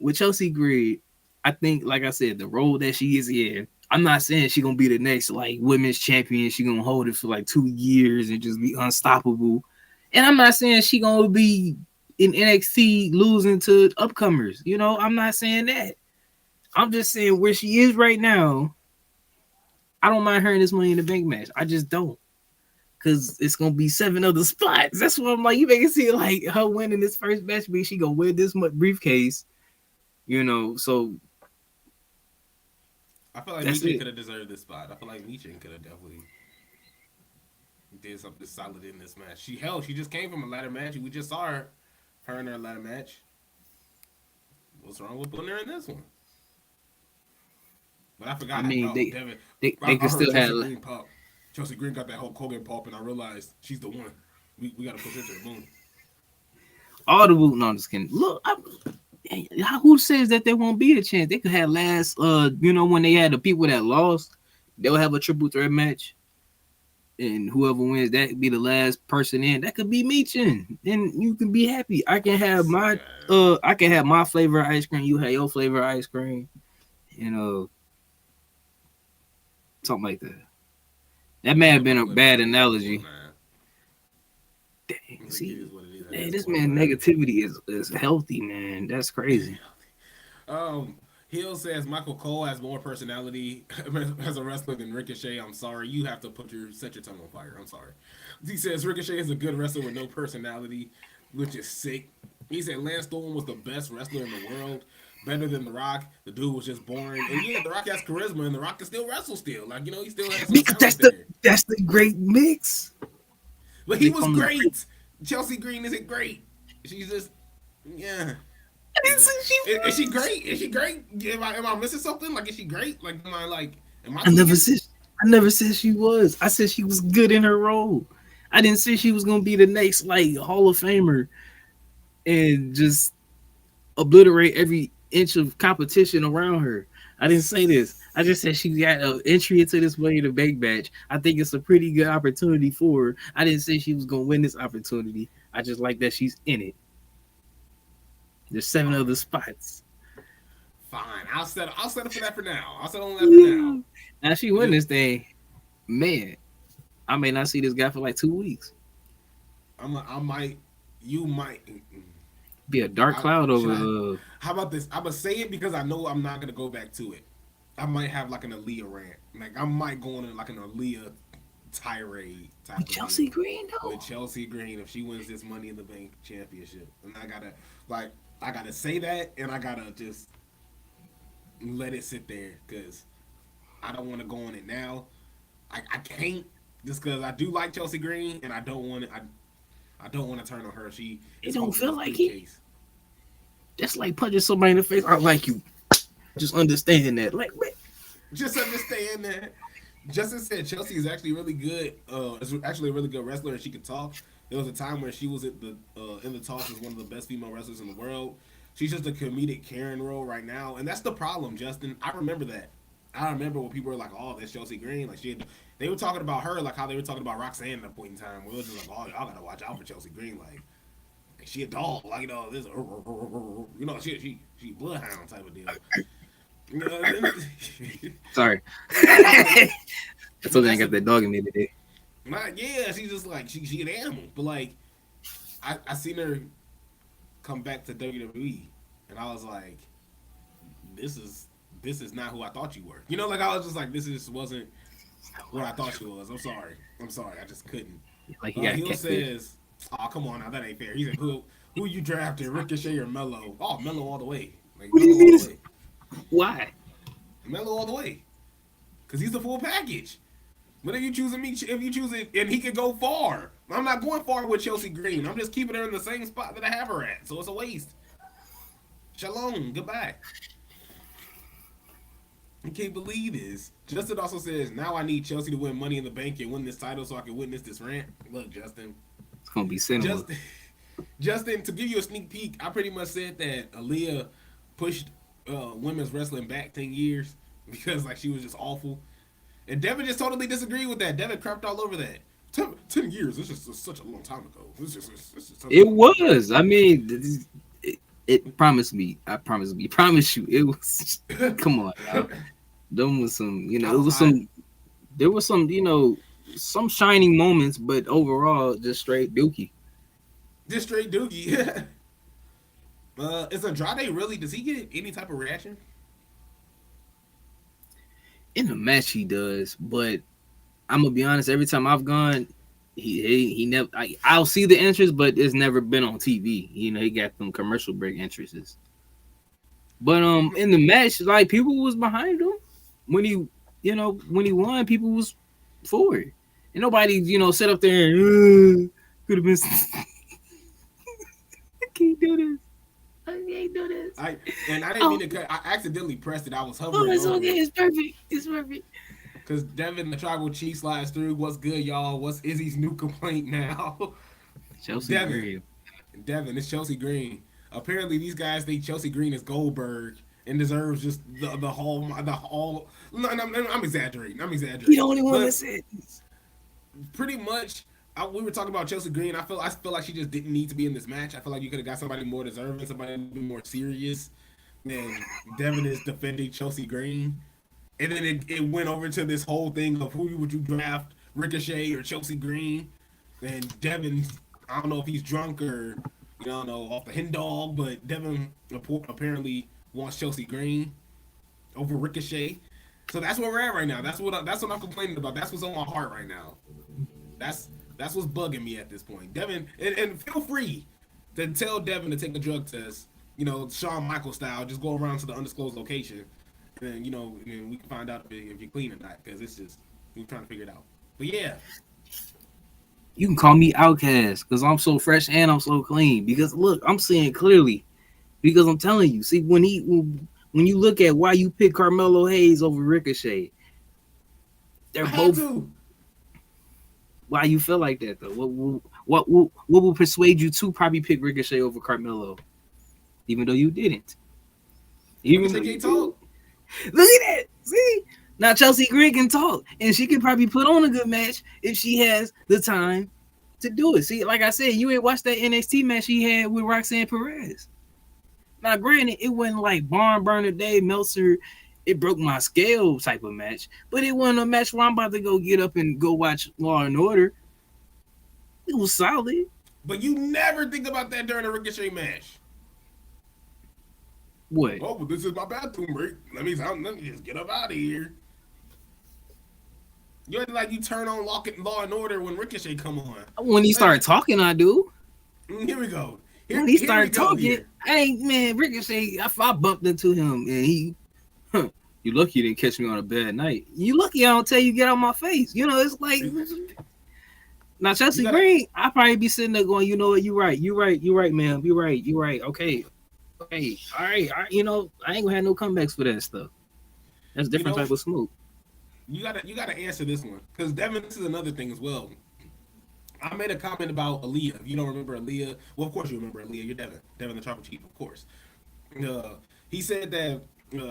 with Chelsea Green, I think, like I said, the role that she is in, I'm not saying she's gonna be the next like women's champion. She gonna hold it for like 2 years and just be unstoppable. And I'm not saying she gonna be in NXT losing to upcomers. I'm not saying that. I'm just saying where she is right now. I don't mind her in this Money in the Bank match. I just don't. Cause it's gonna be 7 other spots. That's what I'm like. You make it seem like her winning this first match means she gonna win this much briefcase. So I feel like that's Michin it. could have deserved this spot. I feel like Michin could have definitely did something solid in this match. She just came from a ladder match. We just saw her in her ladder match. What's wrong with putting her in this one? But I I forgot. mean, Oh, Devin. they I could heard still have Chelsea Green pop. Chelsea Green got that Hulk Hogan pop, and I realized she's the one. We got to push her to the moon. all the boot. No, I'm just kidding. Look, who says that there won't be a chance? They could have last. When they had the people that lost, they'll have a triple threat match, and whoever wins, that could be the last person in. That could be Meechin. Then you can be happy. I can have my flavor of ice cream. You have your flavor of ice cream. You know, something like that. That may have been a bad analogy. Dang, see, man, this man negativity is healthy, man. That's crazy. Um, Hill says Michael Cole has more personality as a wrestler than Ricochet. I'm sorry, you have to set your tongue on fire. I'm sorry. He says Ricochet is a good wrestler with no personality, which is sick. He said Lance Storm was the best wrestler in the world, better than The Rock. The dude was just boring. And yeah, The Rock has charisma, and The Rock can still wrestle. Still, like he still has some talent there. That's the great mix. But he was great. Chelsea Green isn't great. She's just, yeah. Is she great? Is she great? Am I missing something? Like, is she great? Like, am I? I never said she was. I said she was good in her role. I didn't say she was gonna be the next Hall of Famer and just obliterate every inch of competition around her. I didn't say this. I just said she got an entry into this Money in the Bank match. I think it's a pretty good opportunity for her. I didn't say she was gonna win this opportunity. I just like that she's in it. There's 7 other spots. Fine, I'll settle for that for now. I'll settle on that for now. Now she win this thing, man. I may not see this guy for 2 weeks. You might be a dark cloud over. How about this? I'm gonna say it because I know I'm not gonna go back to it. I might have an Aaliyah rant. I might go on an Aaliyah tirade type with Chelsea Green though. With Chelsea Green if she wins this Money in the Bank championship, and I gotta say that, and I gotta just let it sit there because I don't want to go on it now. I can't just because I do like Chelsea Green, and I don't want to. I don't want to turn on her. It don't feel like it. That's like punching somebody in the face. I like you. Just understand that. Just understand that. Justin said Chelsea is actually really good. Is actually a really good wrestler, and she can talk. There was a time where she was in the talks as one of the best female wrestlers in the world. She's just a comedic Karen role right now, and that's the problem, Justin. I remember that. I remember when people were like, "Oh, that's Chelsea Green." They were talking about her like how they were talking about Roxanne at a point in time. Where it was just like, "Oh, y'all gotta watch out for Chelsea Green." Like she a dog. This she bloodhound type of deal. Sorry. I told you I got that dog in me today. Yeah, she's just she an animal. But I seen her come back to WWE, and I was like, this is not who I thought you were. I was just like, this just wasn't what I thought she was. I'm sorry. I just couldn't. He says, "Oh, come on now, that ain't fair." He's like, "Who you drafted, Ricochet or Melo?" "Oh, Melo all the way." Melo all the way. Why? Melo all the way. Because he's the full package. But if you choose it, and he could go far. I'm not going far with Chelsea Green. I'm just keeping her in the same spot that I have her at. So it's a waste. Shalom. Goodbye. I can't believe this. Justin also says, now I need Chelsea to win Money in the Bank and win this title so I can witness this rant. Look, Justin. It's going to be cinema. Justin, to give you a sneak peek, I pretty much said that Aaliyah pushed women's wrestling back 10 years because she was just awful. And Devin just totally disagreed with that. Devin crapped all over that. 10 years. It's just such a long time ago. It was. I mean, it promised me. I promise you. It was. Come on, y'all. Them was some. It was some. There was some. Some shining moments, but overall, just straight dookie. Just straight dookie. Is Andrade really? Does he get any type of reaction? In the match, he does, but I'm gonna be honest. Every time I've gone, he never. I'll see the entrance, but it's never been on TV. He got them commercial break entrances. But in the match, people was behind him when he won. People was for it. And nobody, sit up there and could have been. I can't do this. I can't do this. I didn't mean Oh, to cut. I accidentally pressed it. I was oh, hovering it's over okay. it. It's perfect. It's perfect. Because Devin, the tribal chief, slides through. What's good, y'all? What's Izzy's new complaint now? Chelsea Devin. Green. Devin, it's Chelsea Green. Apparently, these guys think Chelsea Green is Goldberg and deserves just the whole. No, I'm exaggerating. I'm He the exaggerating. only one that But said, pretty much, we were talking about Chelsea Green. I feel like she just didn't need to be in this match. I feel like you could have got somebody more deserving, somebody a little bit more serious than Devin is defending Chelsea Green. And then it went over to this whole thing of who would you draft, Ricochet or Chelsea Green. And Devin, I don't know if he's drunk or I don't know off the hen dog, but Devin apparently wants Chelsea Green over Ricochet. So that's where we're at right now. That's what I'm complaining about. That's what's on my heart right now. That's what's bugging me at this point. Devin, and feel free to tell Devin to take a drug test. Shawn Michaels style. Just go around to the undisclosed location, and and we can find out if you're clean or not. Because it's just we're trying to figure it out. But yeah, you can call me outcast because I'm so fresh and I'm so clean. Because look, I'm seeing clearly. Because I'm telling you, see, when you look at why you pick Carmelo Hayes over Ricochet, they're I had both. to. Why you feel like that though? What will persuade you to probably pick Ricochet over Carmelo, even though you didn't? Even though Ricochet you can't talk. did. Look at that. See, now Chelsea Green can talk, and she can probably put on a good match if she has the time to do it. See, like I said, you ain't watched that NXT match she had with Roxanne Perez. Now, granted, it wasn't like Barn Burner Dave Meltzer. It broke my scale type of match, but it wasn't a match where I'm about to go get up and go watch Law and Order. It was solid. But you never think about that during a Ricochet match. What? Oh, but this is my bathroom break. Let me just get up out of here. You act like you turn on Law and Order when Ricochet come on. When he started talking, I do. Here we go. When he started talking, Ricochet. I bumped into him, and he. You lucky you didn't catch me on a bad night. You lucky I don't tell you get out my face. It's like. Now Chelsea Green, I probably be sitting there going, you know what, you right, ma'am, you right, okay, all right. I ain't gonna have no comebacks for that stuff. That's different type of smoke. You gotta answer this one because Devin, this is another thing as well. I made a comment about Aaliyah. If you don't remember Aaliyah, well, of course you remember Aaliyah. You're Devin the Tribal Chief, of course. He said that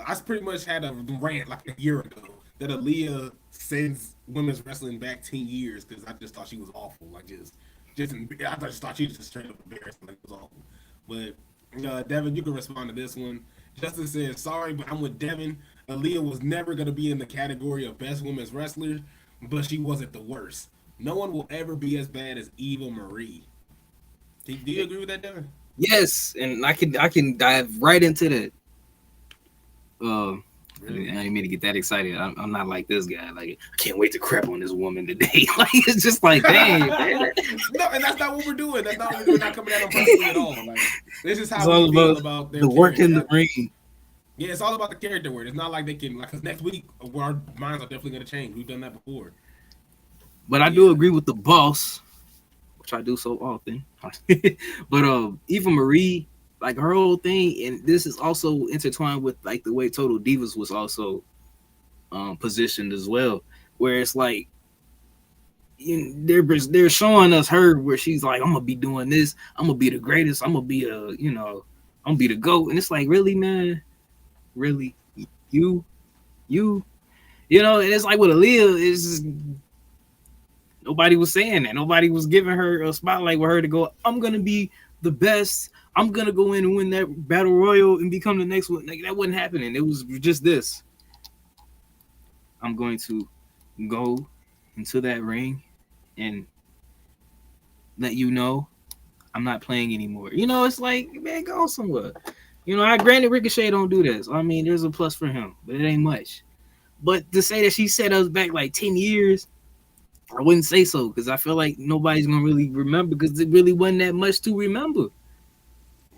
I pretty much had a rant like a year ago that Aaliyah sends women's wrestling back 10 years because I just thought she was awful. Like I just thought she was just straight up embarrassing. Like it was awful. But Devin, you can respond to this one. Justin says, sorry, but I'm with Devin. Aaliyah was never going to be in the category of best women's wrestler, but she wasn't the worst. No one will ever be as bad as Eva Marie. Do you agree with that, Devin? Yes, and I can dive right into that. Really? I didn't mean to get that excited. I'm not like this guy. Like, I can't wait to crap on this woman today. Like, it's just like, dang. No, and that's not what we're doing. That's not what we're not coming at them personally at all. Like, this is how we feel about their the work in the ring. Yeah, it's all about the character work. It's not like they can, like, cause next week our minds are definitely going to change. We've done that before. But I do agree with the boss, which I do so often. But Eva Marie, like her whole thing, and this is also intertwined with like the way Total Divas was also positioned as well, where it's like they're showing us her where she's like, I'm gonna be doing this, I'm gonna be the greatest, I'm gonna be I'm gonna be the GOAT, and it's like, really, man, really, and it's like with Aaliyah, it's just, nobody was saying that. Nobody was giving her a spotlight with her to go, I'm going to be the best. I'm going to go in and win that battle royal and become the next one. Like, that wasn't happening. It was just this. I'm going to go into that ring and let you know I'm not playing anymore. It's like, man, go somewhere. I granted Ricochet don't do this. I mean, there's a plus for him, but it ain't much. But to say that she set us back like 10 years, I wouldn't say so because I feel like nobody's gonna really remember because it really wasn't that much to remember.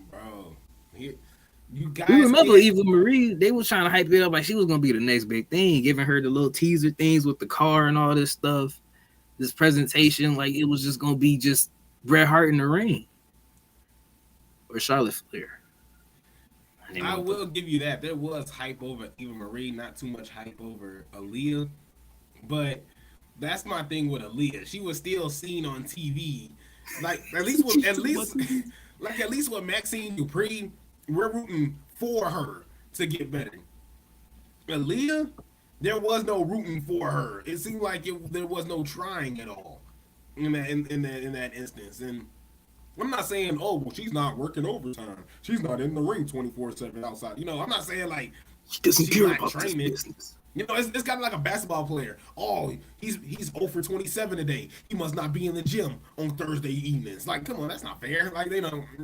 Bro, you guys. We remember Eva Marie. They was trying to hype it up like she was gonna be the next big thing, giving her the little teaser things with the car and all this stuff. this presentation like it was just gonna be just Bret Hart in the ring or Charlotte Flair. I will give you that. There was hype over Eva Marie, not too much hype over Aaliyah. But that's my thing with Aaliyah. She was still seen on TV. Like at least with Maxine Dupree, we're rooting for her to get better. Aaliyah, there was no rooting for her. It seemed like there was no trying at all in that instance. And I'm not saying, oh, well, she's not working overtime. She's not in the ring 24/7 outside. I'm not saying like He doesn't she's care not about this training. business. It's kind of like a basketball player. Oh, he's 0 for 27 today. He must not be in the gym on Thursday evenings. Like, come on, that's not fair. Like,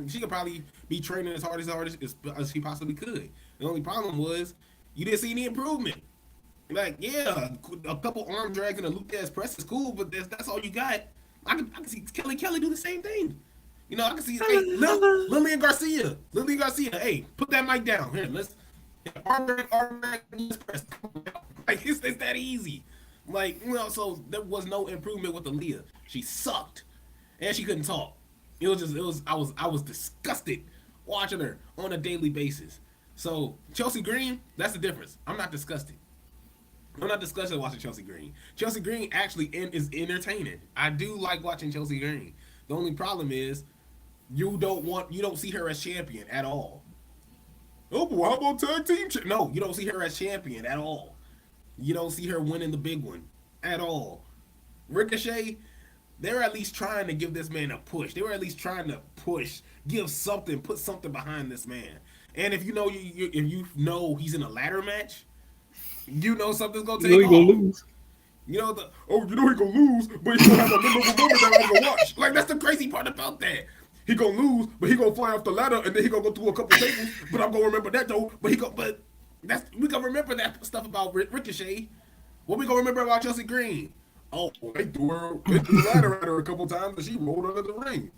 she could probably be training as hard as she possibly could. The only problem was you didn't see any improvement. Like, yeah, a couple arm drags and a loop ass press is cool, but that's all you got. I can see Kelly do the same thing. I can see Lillian Garcia. Hey, put that mic down. Here, let's arm drag, let's press. Like, it's that easy. Like, so there was no improvement with Aaliyah. She sucked, and she couldn't talk. I was disgusted watching her on a daily basis. So Chelsea Green, that's the difference. I'm not disgusted. I'm not disgusted watching Chelsea Green. Chelsea Green actually is entertaining. I do like watching Chelsea Green. The only problem is you don't see her as champion at all. Oh, well, how about tag team? No, you don't see her as champion at all. You don't see her winning the big one at all. Ricochet, they're at least trying to give this man a push. They were at least trying to push, give something, put something behind this man. And if if you know he's in a ladder match, something's gonna take off. He's gonna lose. He gonna lose, but he's gonna have a memorable moment that I'm gonna watch. Like, that's the crazy part about that. He gonna lose, but he gonna fly off the ladder, and then he gonna go through a couple tables. But I'm gonna remember that though. We gonna remember that stuff about Ricochet. What we gonna remember about Chelsea Green? Oh, they threw the ladder at her a couple times, and she rolled under the ring.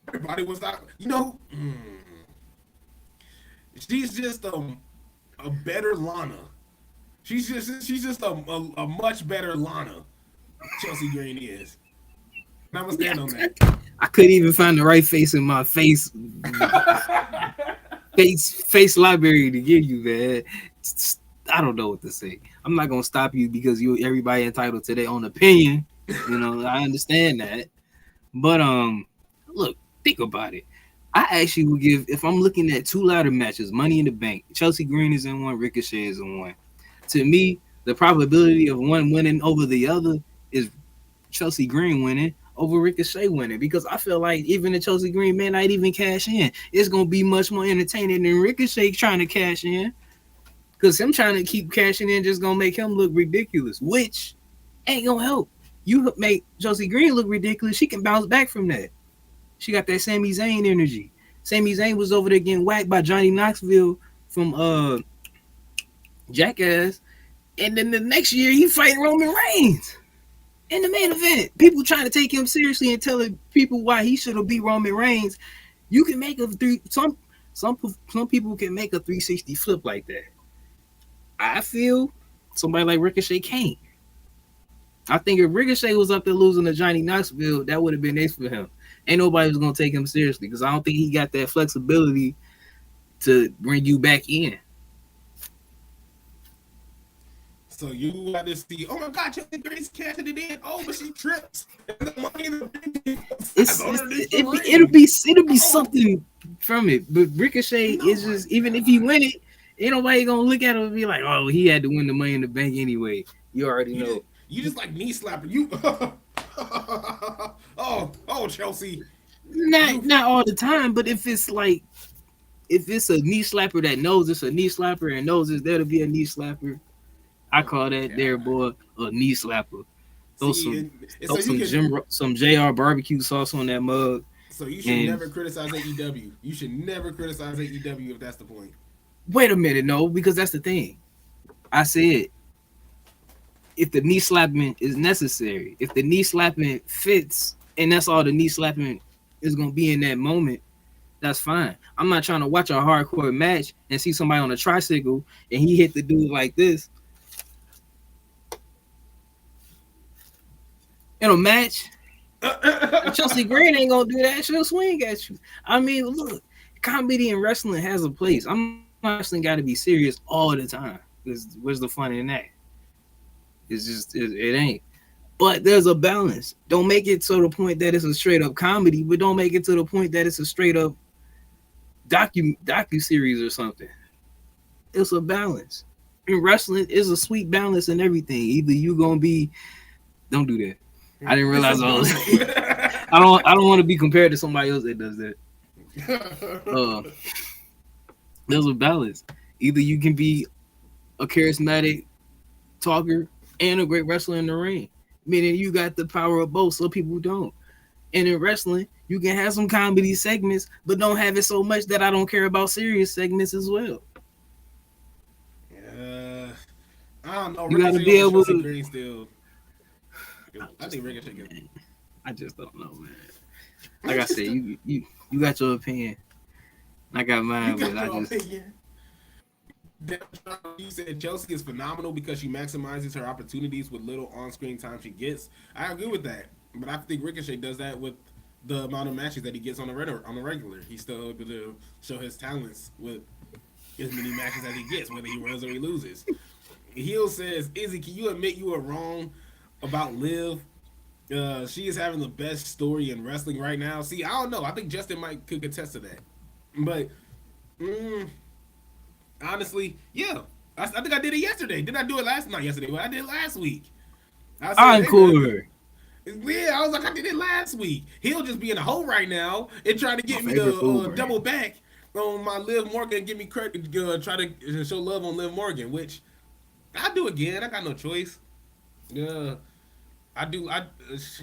Everybody was like, she's just a better Lana. She's just a much better Lana. Chelsea Green is. And I'm gonna stand on that. I couldn't even find the right face in my face library to give you, man. I don't know what to say. I'm not gonna stop you because everybody entitled to their own opinion. I understand that. But look, think about it. I actually would give, if I'm looking at two ladder matches, Money in the Bank, Chelsea Green is in one, Ricochet is in one. To me, the probability of one winning over the other is Chelsea Green winning over Ricochet winning, because I feel like even the Chelsea Green may not even cash in. It's gonna be much more entertaining than Ricochet trying to cash in, because him trying to keep cashing in just gonna make him look ridiculous, which ain't gonna help. You make Chelsea Green look ridiculous, she can bounce back from that. She got that Sami Zayn energy. Sami Zayn was over there getting whacked by Johnny Knoxville from Jackass, and then the next year he fighting Roman Reigns in the main event. People trying to take him seriously and telling people why he should have beat Roman Reigns. You can make some people can make a 360 flip like that. I feel somebody like Ricochet can't. I think if Ricochet was up there losing to Johnny Knoxville, that would have been nice for him. Ain't nobody was gonna take him seriously, because I don't think he got that flexibility to bring you back in. So you got to see, oh my God, Chelsea Green's catching it in. Oh, but she trips. It'll be something from it. But Ricochet is just, even if he win it, ain't nobody gonna look at him and be like, oh, he had to win the Money in the Bank anyway. You already know. You just like knee slapping. You oh Chelsea. Not all the time, but if it's a knee slapper that knows it's a knee slapper and knows it's there to be a knee slapper, I call that there boy a knee slapper. Throw some JR barbecue sauce on that mug. So you should never criticize AEW. You should never criticize AEW if that's the point. Wait a minute, no, because that's the thing. I said if the knee slapping is necessary, if the knee slapping fits, and that's all the knee slapping is gonna be in that moment, that's fine. I'm not trying to watch a hardcore match and see somebody on a tricycle and he hit the dude like this. in a match. Chelsea Green ain't gonna do that. She'll swing at you. I mean, look, comedy and wrestling has a place. I'm not saying wrestling got to be serious all the time. Where's the fun in that? It's just it ain't. But there's a balance. Don't make it to the point that it's a straight up comedy, but don't make it to the point that it's a straight up docu series or something. It's a balance. And wrestling is a sweet balance in everything. Either you gonna be, don't do that. I didn't realize I was. I don't want to be compared to somebody else that does that. There's a balance. Either you can be a charismatic talker and a great wrestler in the ring, meaning you got the power of both. Some people don't. And in wrestling, you can have some comedy segments, but don't have it so much that I don't care about serious segments as well. I don't know. You got to be able to. Green still. I think Ricochet gets. I just don't know, man. Like I said, you got your opinion. I got mine, but I just. Opinion. You said Chelsea is phenomenal because she maximizes her opportunities with little on-screen time she gets. I agree with that, but I think Ricochet does that with the amount of matches that he gets on the regular. He's still able to show his talents with as many matches as he gets, whether he wins or he loses. Heel says, "Izzy, can you admit you were wrong about Liv? She is having the best story in wrestling right now." See, I don't know. I think Justin could contest to that, but. Honestly, yeah. I think I did it yesterday. Didn't I do it not yesterday, but I did it last week. I'm cool. Yeah, I was like, I did it last week. He'll just be in a hole right now and trying to get me to double back on my Liv Morgan and give me credit, try to show love on Liv Morgan, which I'll do again. I got no choice. Yeah.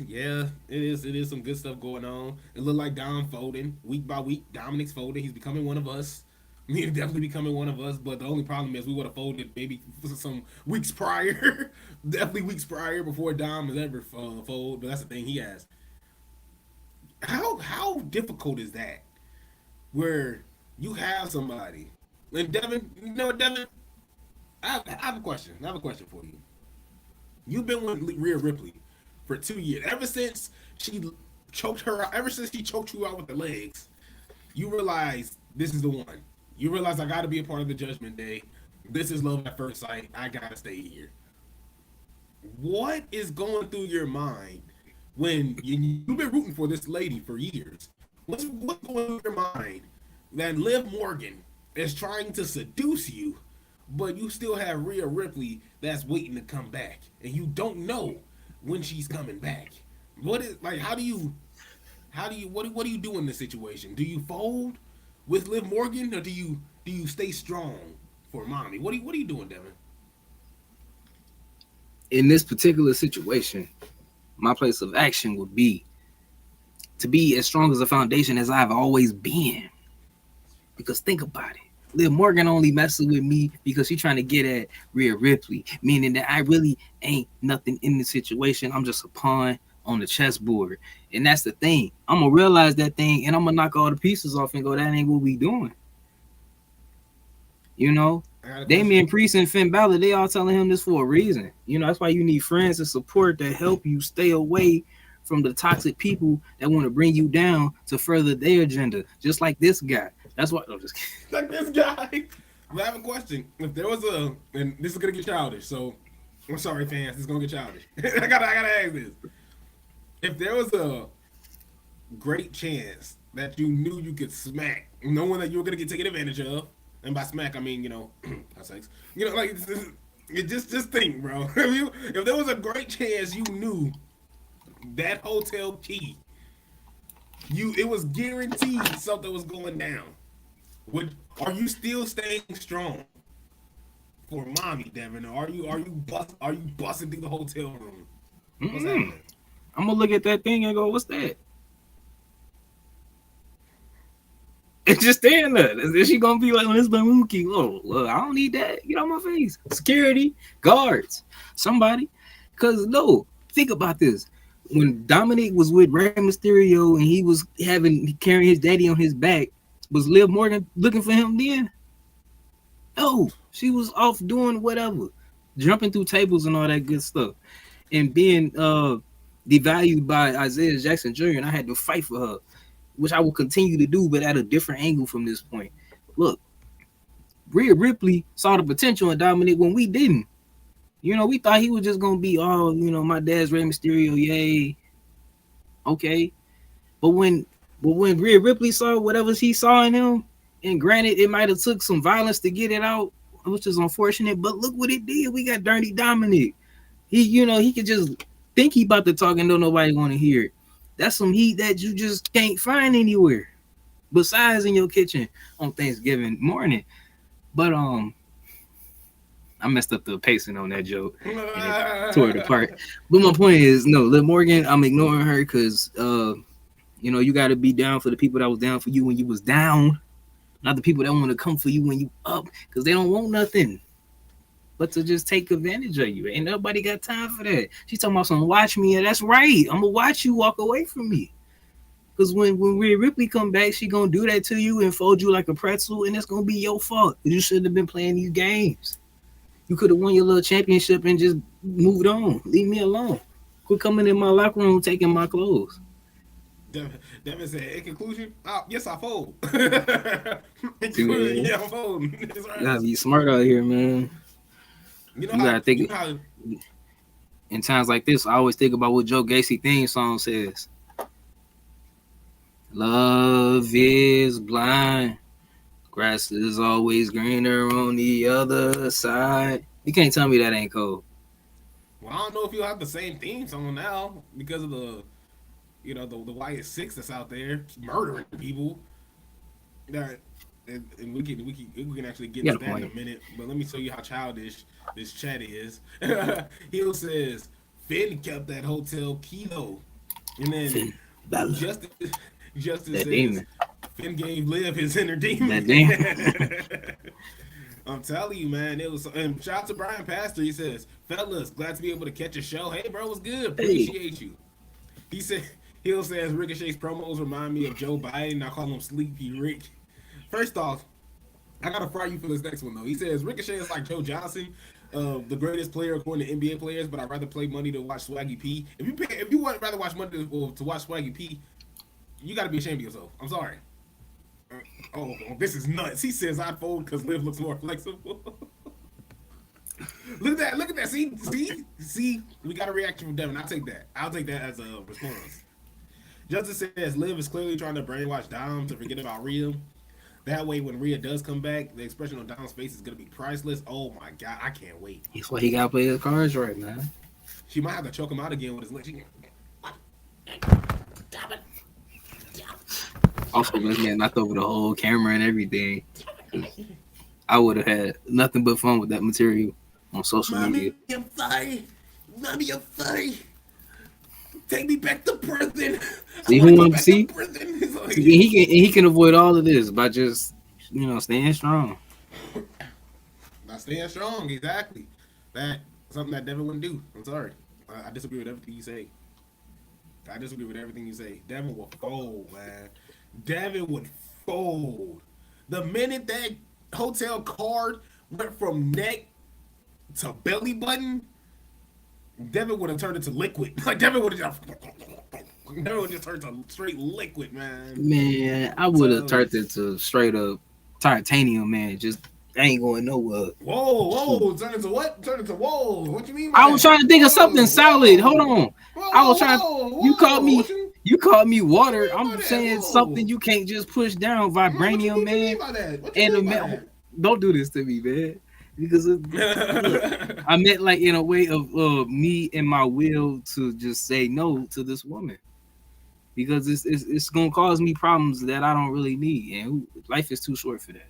Yeah, it is some good stuff going on. It looked like Dom folding week by week. Dominic's folding. He's becoming one of us. He's definitely becoming one of us. But the only problem is we would have folded maybe some weeks prior, definitely weeks prior before Dom has ever fold. But that's the thing he has. How difficult is that? Where you have somebody and Devin, Devin, I have a question. I have a question for you. You've been with Rhea Ripley for 2 years. Ever since she choked her out, ever since she choked you out with the legs, you realize this is the one. You realize I got to be a part of the Judgment Day. This is love at first sight. I got to stay here. What is going through your mind when you've been rooting for this lady for years? What's going through your mind that Liv Morgan is trying to seduce you, but you still have Rhea Ripley that's waiting to come back, and you don't know when she's coming back? What do you do in this situation? Do you fold with Liv Morgan, or do you stay strong for mommy? What are you doing, Devin? In this particular situation, my place of action would be to be as strong as a foundation as I've always been. Because think about it. Liv Morgan only messing with me because she's trying to get at Rhea Ripley, meaning that I really ain't nothing in the situation. I'm just a pawn on the chessboard. And that's the thing. I'm going to realize that thing, and I'm going to knock all the pieces off and go, that ain't what we doing. You know? Damian Priest and Finn Balor, they all telling him this for a reason. You know, that's why you need friends and support that help you stay away from the toxic people that want to bring you down to further their agenda. Just like this guy. That's why I'm just kidding. Like this guy. I have a question. If there was and this is gonna get childish, so I'm sorry, fans, this is gonna get childish. I gotta ask this. If there was a great chance that you knew you could smack, knowing that you were gonna get taken advantage of, and by smack I mean, sex. Like just think, bro. If there was a great chance you knew that hotel key, it was guaranteed something was going down. Are you still staying strong for mommy, Devin? Or are you busting through the hotel room? What's happening? I'm gonna look at that thing and go, "What's that?" It's just standing there. Is she gonna be like, "This Baruki? Oh, I don't need that. Get out my face." Security, guards, somebody. Cause no, think about this. When Dominic was with Rey Mysterio and he was carrying his daddy on his back, was Liv Morgan looking for him then? No, she was off doing whatever, jumping through tables and all that good stuff, and being devalued by Isaiah Jackson Jr. and I had to fight for her, which I will continue to do, but at a different angle from this point. Look, Rhea Ripley saw the potential in Dominic when we didn't. We thought he was just gonna be, my dad's Rey Mysterio, yay, okay. But when Rhea Ripley saw whatever he saw in him, and granted, it might have took some violence to get it out, which is unfortunate. But look what it did. We got Dirty Dominic. He could just think he about to talk and don't nobody want to hear it. That's some heat that you just can't find anywhere besides in your kitchen on Thanksgiving morning. But I messed up the pacing on that joke and it tore it apart. But my point is, no, Liv Morgan, I'm ignoring her because you got to be down for the people that was down for you when you was down, not the people that want to come for you when you up, because they don't want nothing but to just take advantage of you. Ain't nobody got time for that. She's talking about some watch me. That's right. I'm gonna watch you walk away from me. Because when Rhea Ripley come back, she gonna do that to you and fold you like a pretzel, and it's gonna be your fault. You shouldn't have been playing these games. You could have won your little championship and just moved on. Leave me alone. Quit coming in my locker room taking my clothes. Devin said, in conclusion, yes, I fold. Yeah, I'm folding. You gotta be smart out here, man. You gotta think. In times like this, I always think about what Joe Gacy theme song says. Love is blind. Grass is always greener on the other side. You can't tell me that ain't cold. Well, I don't know if you'll have the same theme song now because of the Wyatt Six that's out there murdering people. That and we can actually get to that in a minute. But let me show you how childish this chat is. Hill says Finn kept that hotel key though, and then Justice says demon. Finn gave Liv his inner demon. That demon. I'm telling you, man, it was. And shout out to Brian Pastor. He says, "Fellas, glad to be able to catch a show. Hey, bro, what's good? Appreciate you." He said. Hill says Ricochet's promos remind me of Joe Biden. I call him Sleepy Rick. First off, I gotta fry you for this next one though. He says Ricochet is like Joe Johnson, the greatest player according to NBA players, but I'd rather play money to watch Swaggy P. If you would rather watch money to watch Swaggy P, you gotta be ashamed of yourself. I'm sorry. Oh, this is nuts. He says I fold because Liv looks more flexible. Look at that. See. We got a reaction from Devin. I'll take that as a response. Justice says Liv is clearly trying to brainwash Dom to forget about Rhea. That way, when Rhea does come back, the expression on Dom's face is going to be priceless. Oh my God, I can't wait. That's why he got to play his cards right, man. She might have to choke him out again with his lips. Also, this man knocked over the whole camera and everything. I would have had nothing but fun with that material on social media. Mommy, I'm sorry. Take me back to prison. See who wants to see? He can avoid all of this by just staying strong. By staying strong, exactly. That's something that Devin wouldn't do. I'm sorry. I disagree with everything you say. Devin will fold, man. Devin would fold. The minute that hotel card went from neck to belly button, Devin would have turned into liquid. Like Devin would have just turned to straight liquid, man. Man, I would have turned into straight up titanium, man. Just ain't going nowhere. Whoa! Turn into what? What you mean? I was trying to think of something solid. Hold on. I was trying. You called me water. I'm saying something you can't just push down. Vibranium, man. Don't do this to me, man. Because I meant like in a way of me and my will to just say no to this woman, because it's gonna cause me problems that I don't really need, and life is too short for that.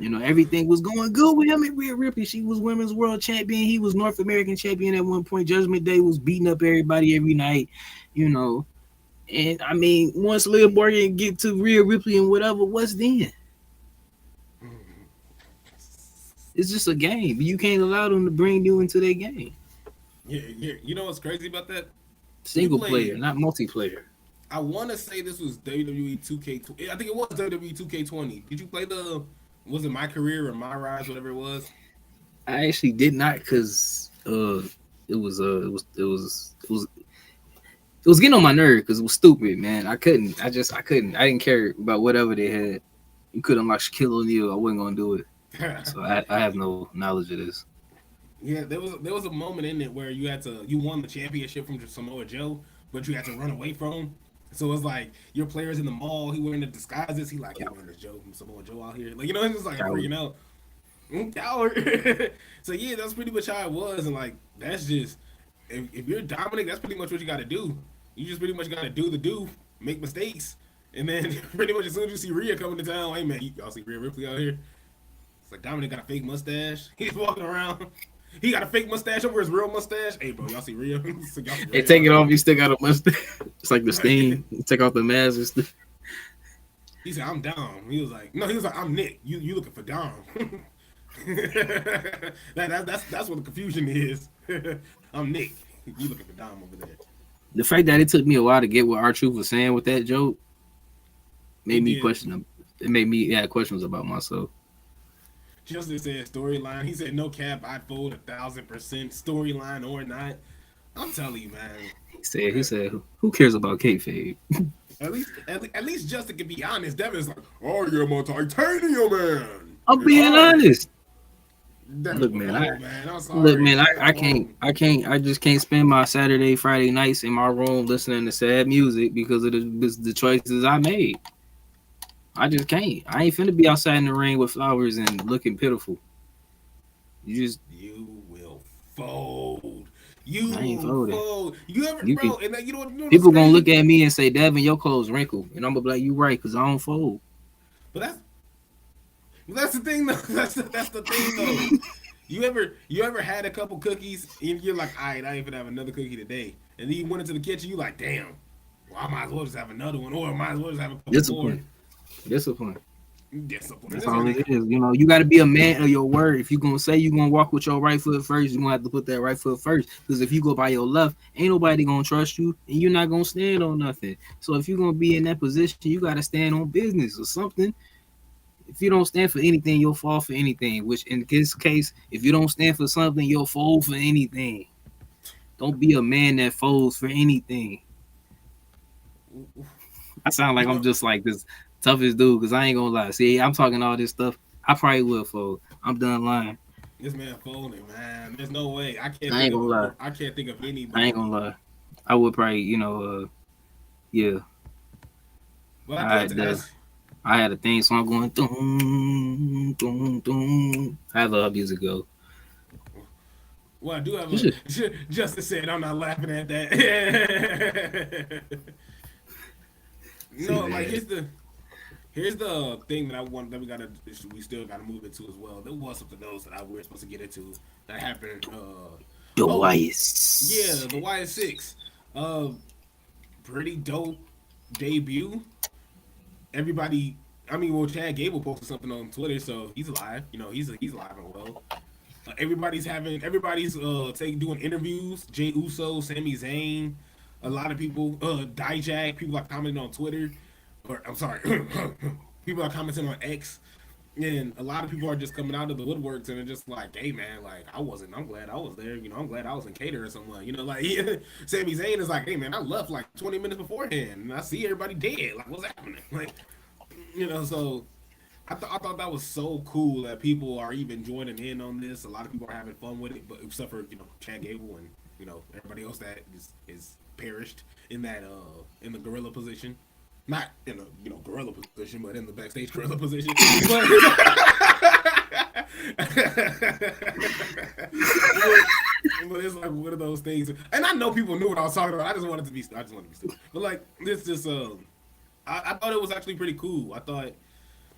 Everything was going good with him and Rhea Ripley. She was women's world champion. He was North American champion at one point. Judgment Day was beating up everybody every night, And I mean, once Liv Morgan get to Rhea Ripley and whatever, what's then? It's just a game. You can't allow them to bring you into their game. Yeah. You know what's crazy about that? Single player, not multiplayer. I want to say this was WWE 2K20. I think it was WWE 2K20. Did you play was it My Career or My Rise, whatever it was? I actually did not, because it was getting on my nerve because it was stupid, man. I couldn't. I didn't care about whatever they had. You couldn't like Shaquille O'Neal. I wasn't gonna do it. So I have no knowledge of this. Yeah, there was a moment in it where you won the championship from Samoa Joe, but you had to run away from him. So it's like your players in the mall, he wearing the disguises. He like, hey man, there's Joe from Samoa Joe out here. Like it's just like Coward. freaking out. Coward. So yeah, that's pretty much how it was, and like that's just if you're dominant, that's pretty much what you got to do. You just pretty much got to do, make mistakes, and then pretty much as soon as you see Rhea coming to town, hey man, y'all see Rhea Ripley out here? It's like Dominic got a fake mustache. He's walking around. He got a fake mustache over his real mustache. Hey, bro, y'all see Rhea? So y'all see Hey, Rhea take it out off. You still got a mustache. It's like the stain. You take off the mask and stuff. He said, "I'm Dom." He was like, "No," he was like, "I'm Nick. You looking for Dom?" That's what the confusion is. I'm Nick. You looking for Dom over there? The fact that it took me a while to get what R-Truth was saying with that joke made me question him. It made me have questions about myself. Justin said storyline. He said, "No cap. I'd fold 1,000% storyline or not." I'm telling you, man. He said, who cares about kayfabe? At least Justin can be honest. Devin's like, "Oh, you're a titanium man." I'm being honest. Devin, Look, man, I'm look, sorry. man, I just can't spend my Saturday, Friday nights in my room listening to sad music because of the choices I made. I just can't. I ain't finna be outside in the rain with flowers and looking pitiful. You just, You will fold. You I ain't will folding. fold. You ever, You can. bro? And then, you know what's People gonna look crazy? at me and say, "Devin, your clothes wrinkled," and I'm gonna be like, "You right," because I don't fold. But that's the thing though. That's the thing though. You ever had a couple cookies and you're like, all right, I ain't gonna have another cookie today, and then you went into the kitchen, you like, damn, well, I might as well just have another one, or I might as well just have a couple more. Discipline, discipline. Discipline. That's all it is. You got to be a man of your word. If you gonna say you gonna walk with your right foot first, you gonna have to put that right foot first. Because if you go by your left, ain't nobody gonna trust you, and you're not gonna stand on nothing. So if you're gonna be in that position, you gotta stand on business or something. If you don't stand for anything, you'll fall for anything. Which in this case, if you don't stand for something, you'll fold for anything. Don't be a man that folds for anything. I sound like You I'm know, just like this toughest dude because I ain't gonna lie. See, I'm talking all this stuff. I probably will fold. I'm done lying. this man folding, man. There's no way. I can't I think ain't of gonna lie. I can't think of I ain't gonna anybody. lie. I would probably, yeah. But I do have I to ask. I had a theme song going. Doom, doom, doom. I love music go. Well, I do have You a. should. Justin said, "I'm not laughing at that." See, No, like man. here's the thing that I want that we still gotta move into as well. There was something else that we were supposed to get into that happened. The Oh Weiss. yeah, the Y6, uh, pretty dope debut. Everybody, I mean, well, Chad Gable posted something on Twitter, so he's alive. He's alive and well. Everybody's doing interviews. Jay Uso, Sami Zayn, a lot of people. Dijak, people are commenting on Twitter, or I'm sorry, people are commenting on X, and a lot of people are just coming out of the woodworks and they're just like, "Hey man, like I wasn't. I'm glad I was there. I'm glad I was in Cater or somewhere. Like Sami Zayn is like, hey man, I left like 20 minutes beforehand and I see everybody dead. Like what's happening? Like so I thought that was so cool that people are even joining in on this. A lot of people are having fun with it, but except for Chad Gable and everybody else that is perished in that in the gorilla position, not in the gorilla position, but in the backstage gorilla position. But but it's like one of those things, and I know people knew what I was talking about. I just wanted to be stupid, but like this just I thought it was actually pretty cool.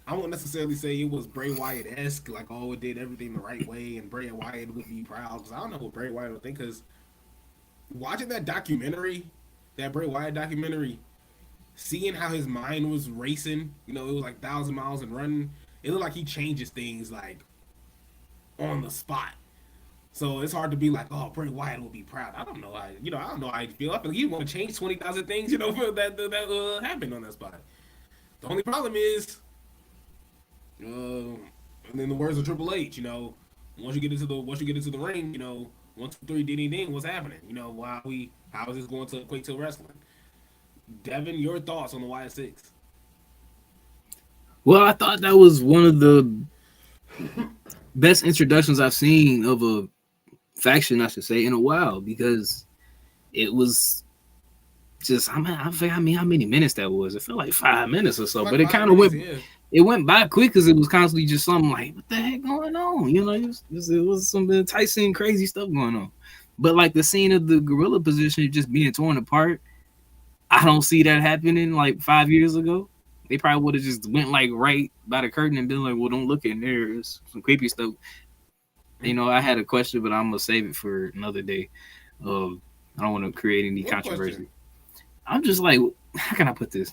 I won't necessarily say it was Bray Wyatt esque, like it did everything the right way, and Bray Wyatt would be proud. Because I don't know what Bray Wyatt would think. Because watching that documentary, that Bray Wyatt documentary, seeing how his mind was racing, it was like 1,000 miles and running. It looked like he changes things like on the spot. So it's hard to be like, oh, Bray Wyatt will be proud. I don't know. I don't know how I feel. I feel like he want to change 20,000 things, for that happened on that spot. The only problem is and in the words of Triple H, once you get into the ring, 1, 2, 3, ding, ding, ding. What's happening? How is this going to equate to wrestling? Devin, your thoughts on the YS6? Well, I thought that was one of the best introductions I've seen of a faction, I should say, in a while, because it was just I forgot how many minutes that was. It felt like 5 minutes or so, Like but it kind of 5 minutes, went yeah. it went by quick because it was constantly just something like, what the heck going on? It was some enticing, crazy stuff going on. But like the scene of the gorilla position just being torn apart, I don't see that happening like 5 years ago. They probably would have just went like right by the curtain and been like, well, don't look in there. It's some creepy stuff. I had a question, but I'm gonna save it for another day. I don't want to create any What question? controversy. I'm just like, how can I put this?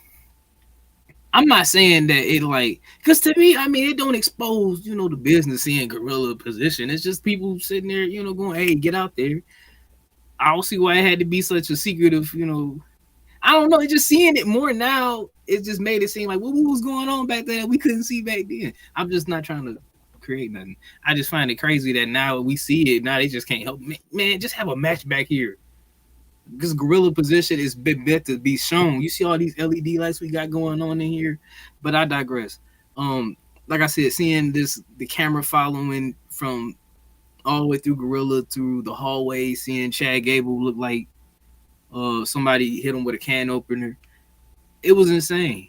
I'm not saying that it like, because to me, I mean, it don't expose, the business in gorilla position. It's just people sitting there, going, hey, get out there. I don't see why it had to be such a secretive, I don't know. It's just seeing it more now. It just made it seem like what was going on back then we couldn't see back then. I'm just not trying to create nothing. I just find it crazy that now we see it. Now they just can't help. Man, just have a match back here. This gorilla position is meant to be shown. You see all these LED lights we got going on in here, but I digress. Like I said, seeing the camera following from all the way through gorilla through the hallway, seeing Chad Gable look like somebody hit him with a can opener. It was insane.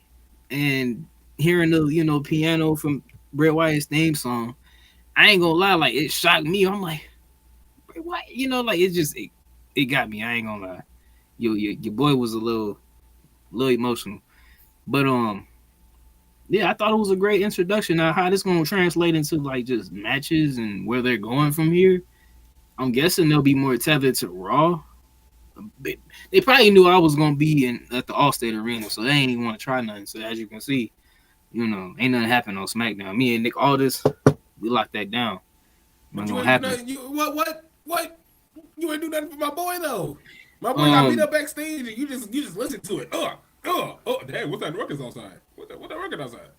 And hearing the piano from Bray Wyatt's theme song, I ain't gonna lie, like it shocked me. I'm like, Bray Wyatt, like it got me. I ain't gonna lie. Your boy was a little emotional. But yeah, I thought it was a great introduction. Now how this gonna translate into like just matches and where they're going from here. I'm guessing they'll be more tethered to Raw. They probably knew I was gonna be at the Allstate Arena, so they ain't even want to try nothing. So as you can see, ain't nothing happened on SmackDown. Me and Nick Aldis, we locked that down. But Not you gonna ain't do happen. nothing. What? You ain't do nothing for my boy though. My boy got beat up backstage, and you just listen to it. Damn! What's that record outside? What that record outside?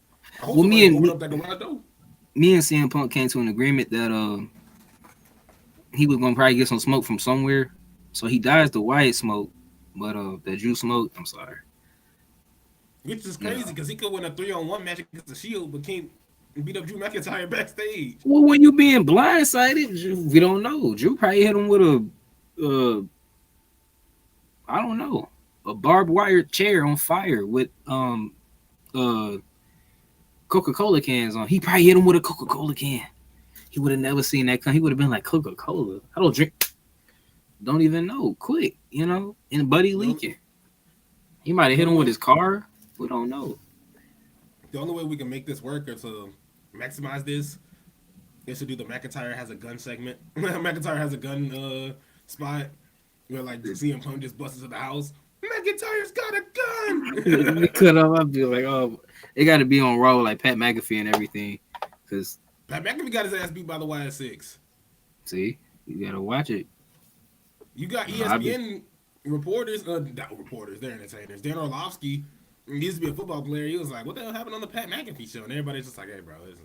I hope Well, somebody open up that garage door. me and CM Punk came to an agreement that he was gonna probably get some smoke from somewhere. So he dies the Wyatt smoke, but that Drew smoke, I'm sorry. Which is crazy because he could win a 3-on-1 match against the Shield, but can't beat up Drew McIntyre backstage. Well, when you being blindsided, we don't know. Drew probably hit him with I don't know, a barbed wire chair on fire with uh Coca-Cola cans on. He probably hit him with a Coca-Cola can. He would have never seen that. He would have been like, Coca-Cola. I don't drink. Don't even know. Quick, and Buddy leaking. He might have hit him with his car. We don't know. The only way we can make this work or to maximize this is to do the McIntyre has a gun segment. McIntyre has a gun spot where like CM Punk just busts into the house. McIntyre's got a gun. We cut off. I'd be like, oh, it got to be on Raw like Pat McAfee and everything, because Pat McAfee got his ass beat by the YS6. See, you gotta watch it. You got ESPN reporters, not reporters, they're entertainers. Dan Orlovsky used to be a football player. He was like, "What the hell happened on the Pat McAfee show?" And everybody's just like, "Hey, bro, listen,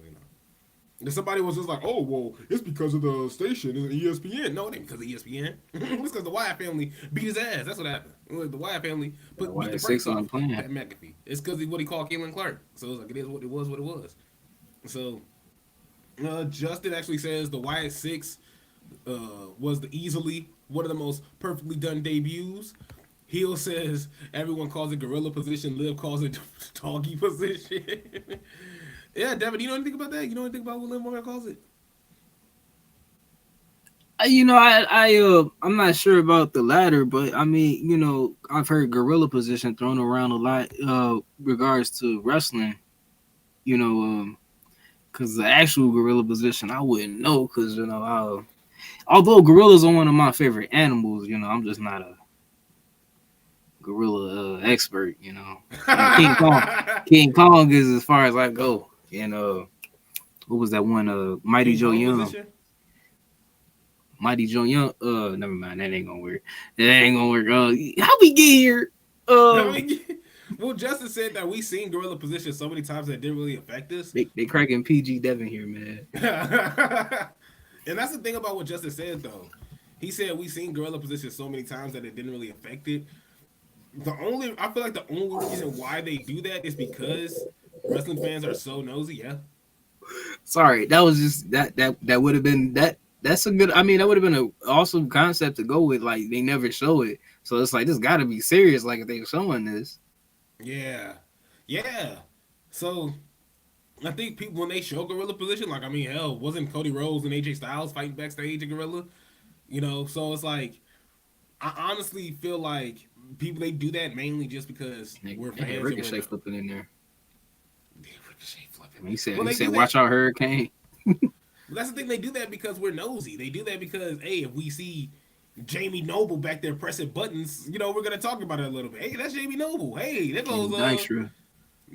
And somebody was just like, "Oh, well, it's because of the station, it's ESPN." No, it ain't because of ESPN. It's because the Wyatt family beat his ass. That's what happened. The Wyatt family beat the brakes on Pat McAfee. It's because of what he called Caitlin Clark. So it was like, it is what it was, what it was. So Justin actually says the YS6 was easily one of the most perfectly done debuts. Heel says everyone calls it gorilla position. Liv calls it doggy position. Yeah, Devin, you know anything about that? You know anything about what Liv Morgan calls it? I'm not sure about the latter, but I mean, I've heard gorilla position thrown around a lot, regards to wrestling. Because the actual gorilla position, I wouldn't know. Because although gorillas are one of my favorite animals, I'm just not a gorilla expert. King Kong is as far as I go. What was that one? Mighty Joe Young. Position? Mighty Joe Young. Never mind. That ain't gonna work. How we get here? Well, Justin said that we seen gorilla position so many times that it didn't really affect us. They cracking PG Devin here, man. And that's the thing about what Justin said, though. He said we've seen gorilla position so many times that it didn't really affect it. I feel like the only reason why they do that is because wrestling fans are so nosy. Yeah. Sorry, that was just that would have been that. That's a good. I mean, that would have been an awesome concept to go with. Like they never show it, so it's like this got to be serious. Like if they're showing this, Yeah. Yeah. So I think people when they show gorilla position, like I mean, hell, wasn't Cody Rhodes and AJ Styles fighting backstage at gorilla? You know, so it's like I honestly feel like people they do that mainly just because we're and fans and Ricochet flipping in there. Ricochet flipping. He said Well, he they do said that. watch out Hurricane. But that's the thing. They do that because we're nosy. They do that because hey, if we see Jamie Noble back there pressing buttons, you know, we're gonna talk about it a little bit. Hey, that's Jamie Noble. Hey, there goes Nitro,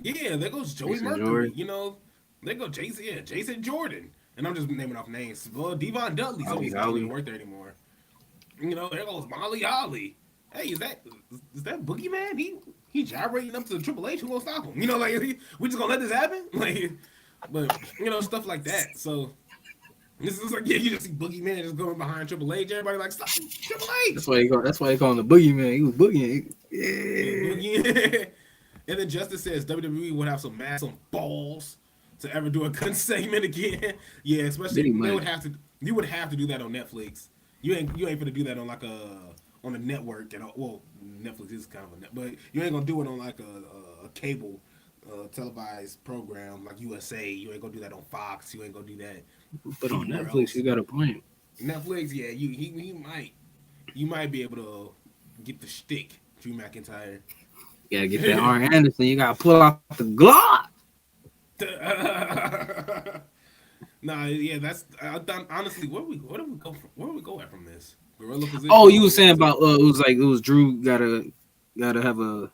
yeah, there goes Joey Jason Mercury. Jordan. You know, there goes Jason. Yeah, Jason Jordan. And I'm just naming off names. Well, Devon Dudley. Some of these guys don't even work there anymore. You know, there goes Molly Holly. Hey, is that Boogeyman? He gyrating up to the Triple H. Who gonna stop him? You know, like we just gonna let this happen? Like, but you know, stuff like that. So this is like yeah, you just see Boogeyman just going behind Triple H. Everybody like stop Triple H. That's why he go. That's why they call him the Boogeyman. He was boogieing. Yeah. And then Justice says WWE would have some massive balls to ever do a gun segment again. Yeah, especially Pretty they much. would have to. You would have to do that on Netflix. You ain't gonna do that on like a network and well Netflix is kind of a net, but you ain't gonna do it on like a cable televised program like USA. You ain't gonna do that on Fox. You ain't gonna do that But on anywhere Netflix, else. you got a point. Netflix, yeah, he might you might be able to get the shtick, Drew McIntyre. You gotta get that Arn Anderson. You gotta pull out the Glock. Nah, yeah, that's honestly where do we go from, where do we go at from this gorilla position? Oh, you was saying about it was like it was Drew gotta have a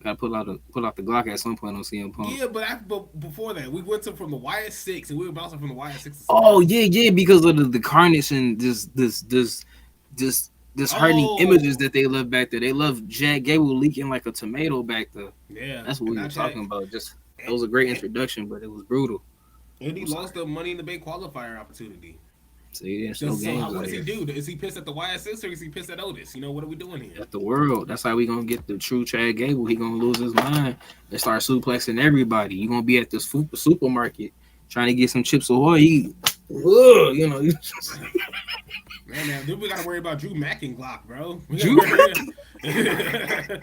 gotta pull out the Glock at some point on CM Punk. Yeah, but before that, we went to from the YS6 and we were bouncing from the YS6 to Oh SmackDown. yeah, because of the Carnage and this heartening images Oh, that they love back there. They love Jack Gable leaking like a tomato back there. yeah, That's what and we were not that, talking about. Just it was a great and, introduction, but it was brutal. and he I'm lost sorry. the Money in the Bank qualifier opportunity. So he didn't show games What out does he here. do? Is he pissed at the YS6 or is he pissed at Otis? You know, what are we doing here? At the world. That's how we gonna get the true Chad Gable. He gonna lose his mind and start suplexing everybody. You gonna be at this supermarket trying to get some Chips Ahoy. You know, Man, then we gotta worry about Drew Mack and Glock, bro. We gotta Drew. worry.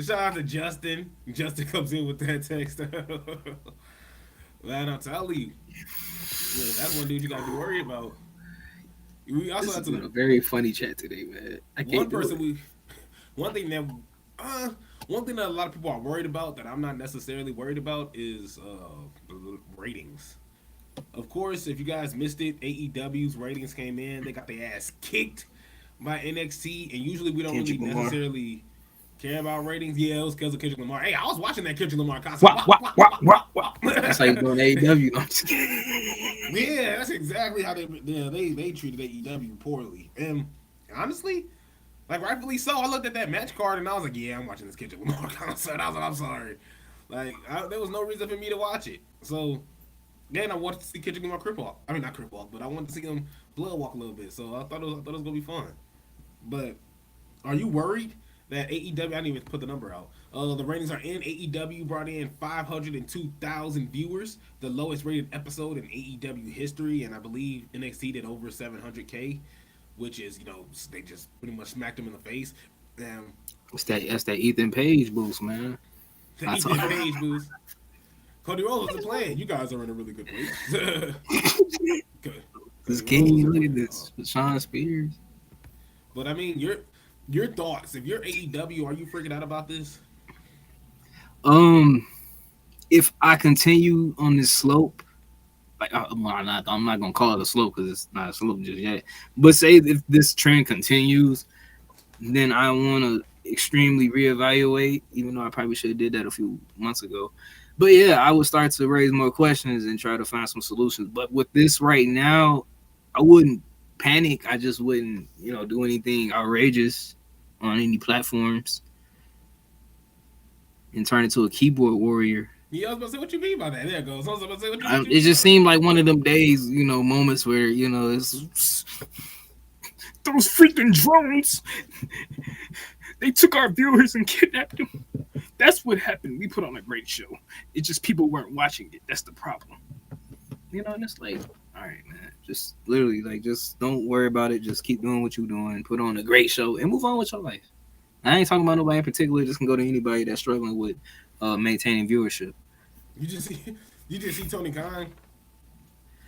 Shout out to Justin. Justin comes in with that text. Man, I'll tell you. Yeah, that's one dude you gotta be worried about. We also This have has been to a very funny chat today, man. I one can't do person it. we one thing that uh one thing that a lot of people are worried about that I'm not necessarily worried about is ratings. Of course, if you guys missed it, AEW's ratings came in. They got their ass kicked by NXT, and usually we don't really Kendrick Lamar. necessarily care about ratings. Yeah, it was because of Kendrick Lamar. Hey, I was watching that Kendrick Lamar concert. Wah, wah, wah, wah, wah. That's how you doing AEW. No, I'm just kidding. Yeah, that's exactly how they treated AEW poorly. And honestly, like rightfully so. I looked at that match card and I was like, yeah, I'm watching this Kendrick Lamar concert. I was like, I'm sorry. There was no reason for me to watch it. So then I wanted to see Kendrick Lamar crip walk. I mean, not crip walk, but I wanted to see him blood walk a little bit. So I thought it was gonna be fun. But are you worried that AEW? I didn't even put the number out. The ratings are in. AEW brought in 502,000 viewers, the lowest rated episode in AEW history, and I believe NXT did over 700K, which is they just pretty much smacked him in the face. And That's that Ethan Page boost, man. the Ethan Page boost. Cody Rhodes is playing. You guys are in a really good place. This Cody King, Rhodes look is at this. Sean Spears. But I mean, your thoughts. If you're AEW, are you freaking out about this? If I continue on this slope, like I'm not gonna call it a slope because it's not a slope just yet. But say if this trend continues, then I want to extremely reevaluate. Even though I probably should have did that a few months ago. But yeah, I would start to raise more questions and try to find some solutions. But with this right now, I wouldn't panic. I just wouldn't, do anything outrageous on any platforms and turn into a keyboard warrior. Yeah, I was about to say, what you mean by that? There it goes. I was about to say, what you It mean just by that? seemed like one of them days, moments where it's those freaking drones. They took our viewers and kidnapped them. That's what happened. We put on a great show. It's just people weren't watching it. That's the problem. And it's like, all right, man. Just literally, like, just don't worry about it. Just keep doing what you're doing. Put on a great show and move on with your life. I ain't talking about nobody in particular. This can go to anybody that's struggling with maintaining viewership. You just see, you just see Tony Khan.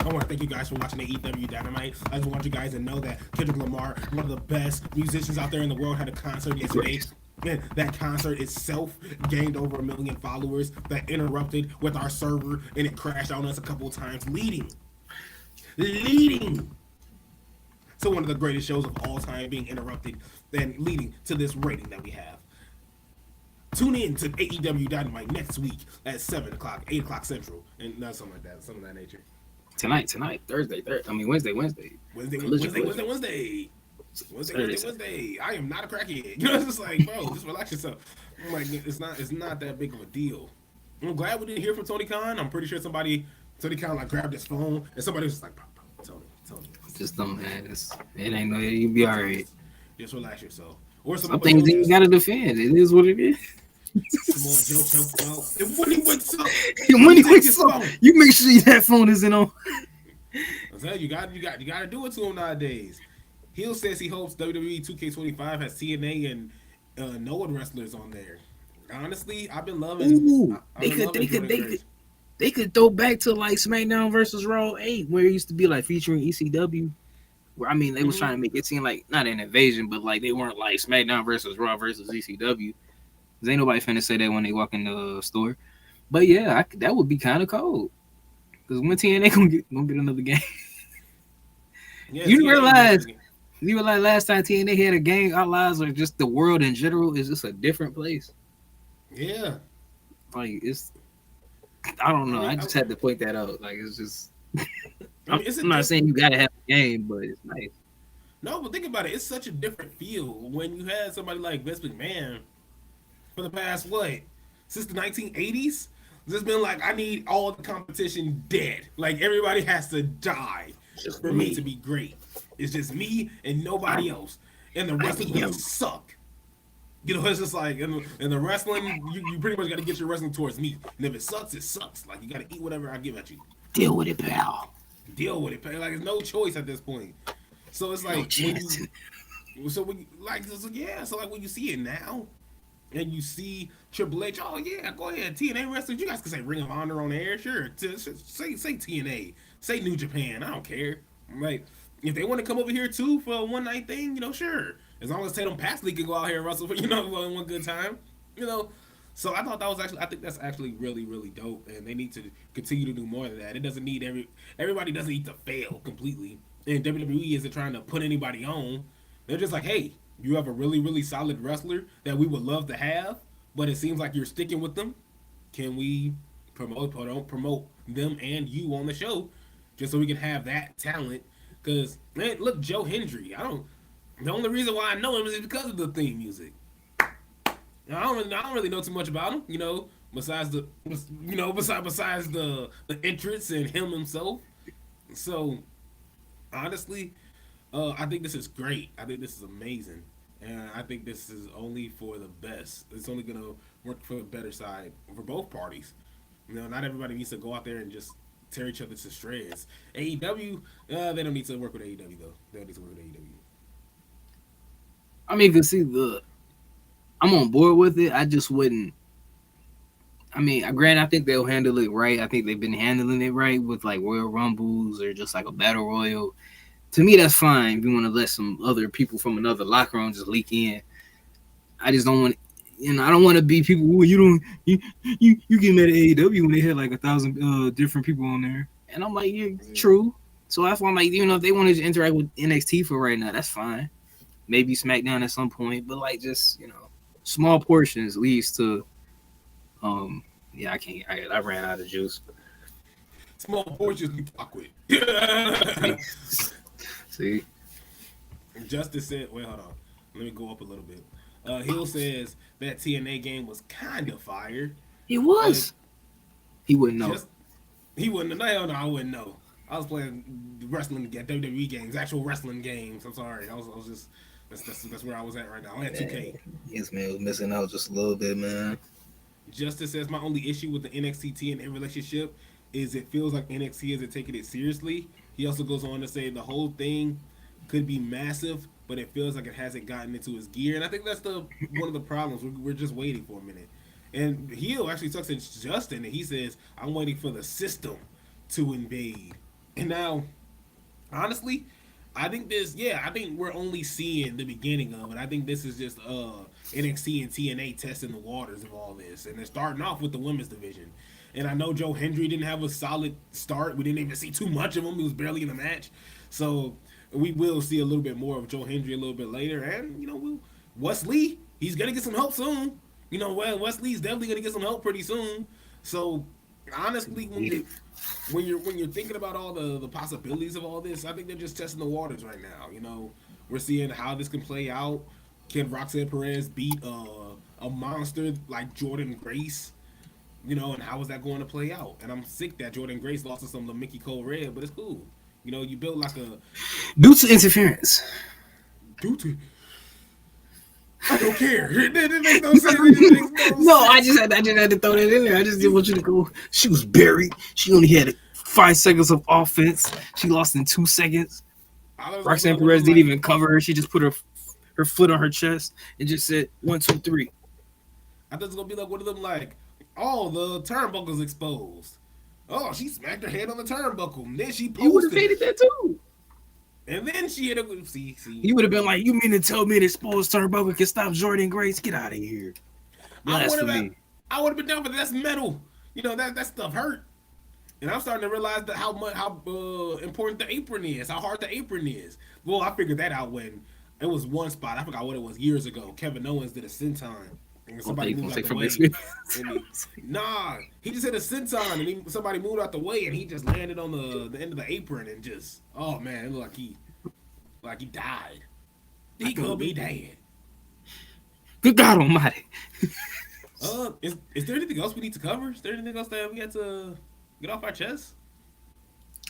I want to thank you guys for watching the AEW Dynamite. I just want you guys to know that Kendrick Lamar, one of the best musicians out there in the world, had a concert yesterday. And that concert itself gained over 1 million followers. That interrupted with our server and it crashed on us a couple of times, leading to one of the greatest shows of all time being interrupted and leading to this rating that we have. Tune in to AEW Dynamite next week at 7 o'clock, 8 o'clock Central, and not something like that, something of that nature. Tonight, Thursday. Wednesday. I am not a crackhead. It's just like, bro, just relax yourself. I'm like, it's not that big of a deal. I'm glad we didn't hear from Tony Khan. I'm pretty sure Tony Khan like grabbed his phone and somebody was like, bro, Tony. Just don't, man. It ain't no, you'll be all right. Just relax yourself. Or some things you gotta defend. It is what it is. Come on, Joe. And when he wakes up, you make sure that phone isn't on. I'm telling you, you got to do it to him nowadays. Hill says he hopes WWE 2K25 has TNA and Noah wrestlers on there. Honestly, I've been loving. Ooh, they could throw back to like SmackDown versus Raw 8, where it used to be like featuring ECW. Where they was trying to make it seem like not an invasion, but like they weren't like SmackDown versus Raw versus ECW. Cause ain't nobody finna say that when they walk in the store. But yeah, that would be kind of cold. Cause when TNA gonna get another game. Yeah, you realize last time TNA had a game, our lives or just the world in general is just a different place. Yeah. Like I don't know. I just had to point that out. Like it's just. I'm not saying you gotta have a game, but it's nice. No, but think about it. It's such a different feel when you had somebody like Vince McMahon for the past since the 1980s. It's been like, I need all the competition dead. Like everybody has to die for me to be great. It's just me and nobody else, and the wrestling gonna suck. It's just like in the wrestling, you pretty much got to get your wrestling towards me, and if it sucks, it sucks. Like you got to eat whatever I give at you. Deal with it, pal. Like there's no choice at this point. So it's like so when you see it now, and you see Triple H, oh yeah, go ahead, TNA wrestlers, you guys can say Ring of Honor on the air, sure. Say TNA, say New Japan, I don't care. Like if they want to come over here too for a one night thing, sure. As long as Tatum Paxley can go out here and wrestle for one good time, So I thought I think that's actually really, really dope, and they need to continue to do more of that. It doesn't need everybody doesn't need to fail completely. And WWE isn't trying to put anybody on. They're just like, hey, you have a really, really solid wrestler that we would love to have, but it seems like you're sticking with them. Can we promote them and you on the show, just so we can have that talent? Because man, look, Joe Hendry. The only reason why I know him is because of the theme music. I don't really know too much about him, besides the entrance and him himself. So honestly, I think this is great. I think this is amazing, and I think this is only for the best. It's only gonna work for the better side for both parties. Not everybody needs to go out there and just tear each other to shreds. AEW, they don't need to work with AEW though. They don't need to work with AEW. You can see I'm on board with it. I just wouldn't. Granted, I think they'll handle it right. I think they've been handling it right with like Royal Rumbles or just like a Battle Royal. To me, that's fine. If you want to let some other people from another locker room just leak in, I just don't want. I don't want to be people. Well, you get mad at AEW when they had like 1,000 different people on there, and I'm like, yeah, true. So that's why I'm like, if they wanted to interact with NXT for right now, that's fine. Maybe SmackDown at some point, but like just small portions leads to I can't. I ran out of juice. Small portions we talk with. See, Justice said, wait, hold on, let me go up a little bit. Hill says that TNA game was kind of fire. It was. He wouldn't know. He wouldn't know. Hell no, I wouldn't know. I was playing wrestling WWE games, actual wrestling games. I'm sorry. I was just that's where I was at right now. I had 2K. Yes, man, was missing out just a little bit, man. Justice says my only issue with the NXT and relationship is it feels like NXT isn't taking it seriously. He also goes on to say the whole thing could be massive, but it feels like it hasn't gotten into his gear, and I think that's the one of the problems. We're just waiting for a minute. And Heel actually talks to Justin, and he says, "I'm waiting for the system to invade." And now, honestly, I think this. Yeah, I think we're only seeing the beginning of it. I think this is just NXT and TNA testing the waters of all this, and they're starting off with the women's division. And I know Joe Hendry didn't have a solid start. We didn't even see too much of him. He was barely in the match. So we will see a little bit more of Joe Hendry a little bit later. And, Wesley, he's going to get some help soon. Wesley's definitely going to get some help pretty soon. So honestly, when you're thinking about all the possibilities of all this, I think they're just testing the waters right now. We're seeing how this can play out. Can Roxanne Perez beat a monster like Jordan Grace? And how is that going to play out? And I'm sick that Jordan Grace lost to some of the Mickey Cole Red, but it's cool. You build like a due to interference. I don't care. It makes no sense. No, I just had to throw that in there. I just didn't want you to go. She was buried. She only had 5 seconds of offense. She lost in 2 seconds. Roxanne Perez didn't even cover her. She just put her foot on her chest and just said 1, 2, 3. I thought it was gonna be like one of them oh, the turnbuckle's exposed. Oh, she smacked her head on the turnbuckle. And then she posted. You would have hated that too. And then she hit a see. You would have been like, you mean to tell me an exposed turnbuckle can stop Jordan Grace? Get out of here. I would have been down for that. That's metal. That stuff hurt. And I'm starting to realize that how important the apron is, how hard the apron is. Well, I figured that out when it was one spot. I forgot what it was years ago. Kevin Owens did a senton. And somebody moved out the way. He just hit a senton, and somebody moved out the way, and he just landed on the end of the apron, and just, oh man, it looked like he died. He could be dead. Good God Almighty. Is there anything else we need to cover? Is there anything else that we had to get off our chest?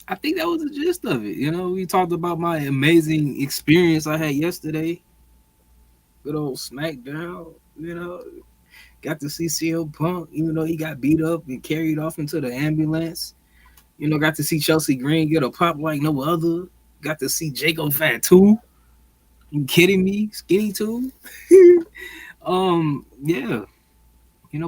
I think that was the gist of it. We talked about my amazing experience I had yesterday. Good old SmackDown. Got to see CM Punk, even though he got beat up and carried off into the ambulance. Got to see Chelsea Green get a pop like no other. Got to see Jacob Fatu. You kidding me? Skinny too. Yeah.